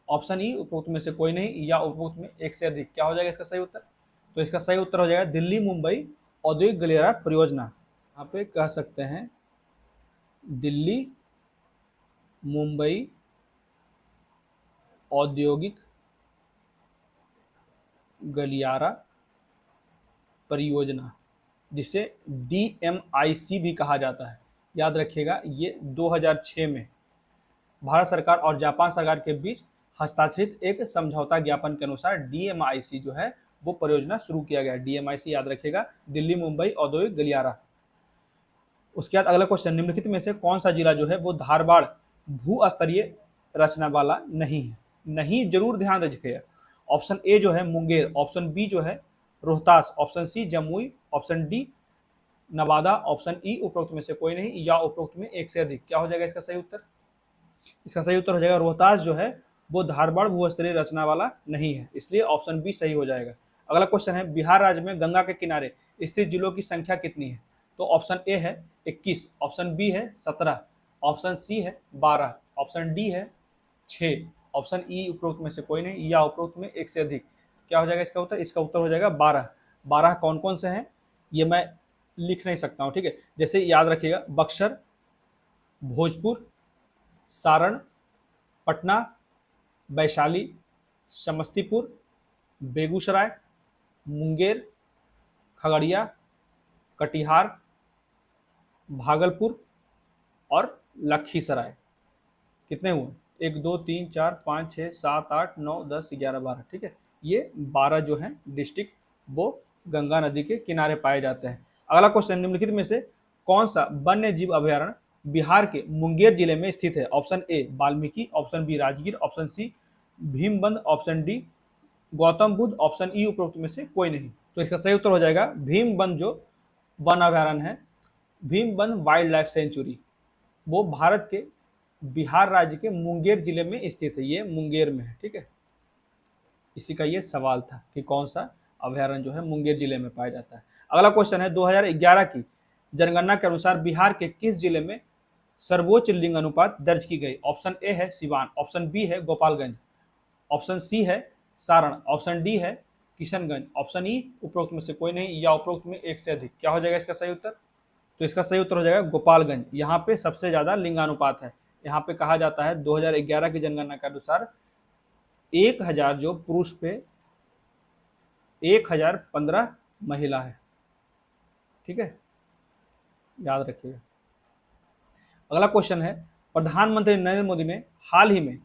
option E उपरोक्त में से कोई नहीं या उपरोक्त में एक से अधिक। क्या हो जाएगा इसका सही उत्तर? तो इसका सही उत्तर हो जाएगा दिल्ली मुंबई औद्योगिक गलियारा परियोजना। यहाँ पे कह सकते हैं दिल्ली मुंबई औद्योगिक गलियारा परियोजना, जिसे DMIC भी कहा जाता है। याद रखिएगा ये 2006 में भारत सरकार और जापान सरकार के बीच हस्ताक्षरित एक समझौता ज्ञापन के अनुसार DMIC जो है वो परियोजना शुरू किया गया है। DMIC याद रखिएगा, दिल्ली मुंबई औद्योगिक गलियारा। उसके बाद अगला क्वेश्चन, निम्नलिखित में से कौन सा जिला जो है वो धारवाड़ भू स्तरीय रचना वाला नहीं है? नहीं जरूर ध्यान रखिएगा। ऑप्शन ए जो है मुंगेर, ऑप्शन बी जो है Rohtas, option C Jamui, option D Nawada, option E उपरोक्त में से कोई नहीं या उपरोक्त में एक से अधिक। क्या हो जाएगा इसका सही उत्तर? इसका सही उत्तर हो जाएगा रोहतास जो है वो धारवाड़ भूस्तरीय रचना वाला नहीं है, इसलिए ऑप्शन बी सही हो जाएगा। अगला क्वेश्चन है, बिहार राज्य में गंगा के किनारे स्थित जिलों की संख्या कितनी है? तो ऑप्शन ए है 21, ऑप्शन बी है 17, ऑप्शन सी है 12, ऑप्शन डी है 6, ऑप्शन ई उपरोक्त में से कोई नहीं या उपरोक्त में एक से अधिक। क्या हो जाएगा इसका उत्तर? इसका उत्तर हो जाएगा 12। 12 कौन कौन से हैं ये मैं लिख नहीं सकता हूँ। ठीक है, जैसे याद रखिएगा बक्सर, भोजपुर, सारण, पटना, वैशाली, समस्तीपुर, बेगूसराय, मुंगेर, खगड़िया, कटिहार, भागलपुर और लखीसराय। कितने हुए? 1 2 3 4 5 6 7 8 9 10 11 12, ठीक है। ये 12 जो हैं डिस्ट्रिक्ट वो गंगा नदी के किनारे पाए जाते हैं। अगला क्वेश्चन, निम्नलिखित में से कौन सा वन्य जीव अभयारण्य बिहार के मुंगेर जिले में स्थित है? Option A Valmiki, option B Rajgir, option C Bhimbandh, option D Gautam Buddha, option E उपरोक्त में से कोई नहीं। तो इसका सही उत्तर हो जाएगा भीमबंध जो वन अभयारण्य है, भीमबंध वाइल्ड लाइफ सेंचुरी, वो भारत के बिहार राज्य के मुंगेर जिले में स्थित है। ये मुंगेर में है, ठीक है। इसी का ये सवाल था कि कौन सा अभयारण्य जो है मुंगेर जिले में पाया जाता है। अगला क्वेश्चन है, 2011 की जनगणना के अनुसार बिहार के किस जिले में सर्वोच्च लिंग अनुपात दर्ज की गई? ऑप्शन ए है सिवान, ऑप्शन बी है गोपालगंज, ऑप्शन सी है सारण, ऑप्शन डी है किशनगंज, ऑप्शन ई उपरोक्त में से कोई नहीं या उपरोक्त में एक से अधिक। क्या हो जाएगा इसका सही उत्तर? तो इसका सही उत्तर हो जाएगा गोपालगंज। यहाँ पे सबसे ज्यादा लिंगानुपात है। यहाँ पे कहा जाता है 2011 की जनगणना के अनुसार 1000 जो पुरुष पे 1015 महिला है, ठीक है, याद रखिएगा। अगला क्वेश्चन है, प्रधानमंत्री नरेंद्र मोदी ने हाल ही में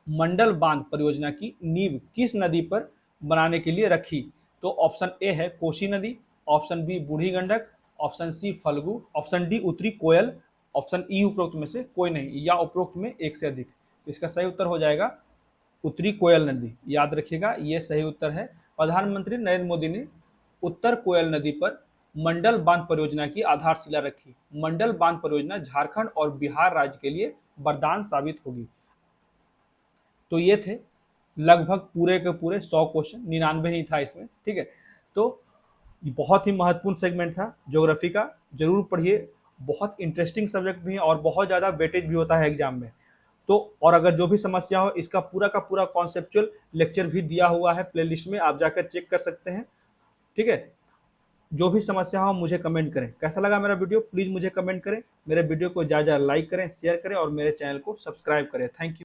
मंडल बांध परियोजना की नींव किस नदी पर बनाने के लिए रखी? तो ऑप्शन ए है कोसी नदी, option B Burhi Gandak, option C Falgu, option D Uttari Koel, option E उपरोक्त में से कोई नहीं या उपरोक्त में एक से अधिक। तो इसका सही उत्तर हो जाएगा उत्तरी कोयल नदी। याद रखिएगा, ये सही उत्तर है। प्रधानमंत्री नरेंद्र मोदी ने उत्तर कोयल नदी पर मंडल बांध परियोजना की आधारशिला रखी। मंडल बांध परियोजना झारखंड और बिहार राज्य के लिए वरदान साबित होगी। तो ये थे लगभग पूरे के पूरे 100 क्वेश्चन, 99 नहीं था इसमें, ठीक है। तो बहुत ही महत्वपूर्ण सेगमेंट था ज्योग्राफी का, जरूर पढ़िए। बहुत इंटरेस्टिंग सब्जेक्ट भी है और बहुत ज़्यादा वेटेज भी होता है एग्जाम में। तो और अगर जो भी समस्या हो, इसका पूरा का पूरा कॉन्सेप्चुअल लेक्चर भी दिया हुआ है प्लेलिस्ट में, आप जाकर चेक कर सकते हैं, ठीक है। जो भी समस्या हो मुझे कमेंट करें। कैसा लगा मेरा वीडियो प्लीज़ मुझे कमेंट करें। मेरे वीडियो को ज़्यादा लाइक करें, शेयर करें और मेरे चैनल को सब्सक्राइब करें। Thank you.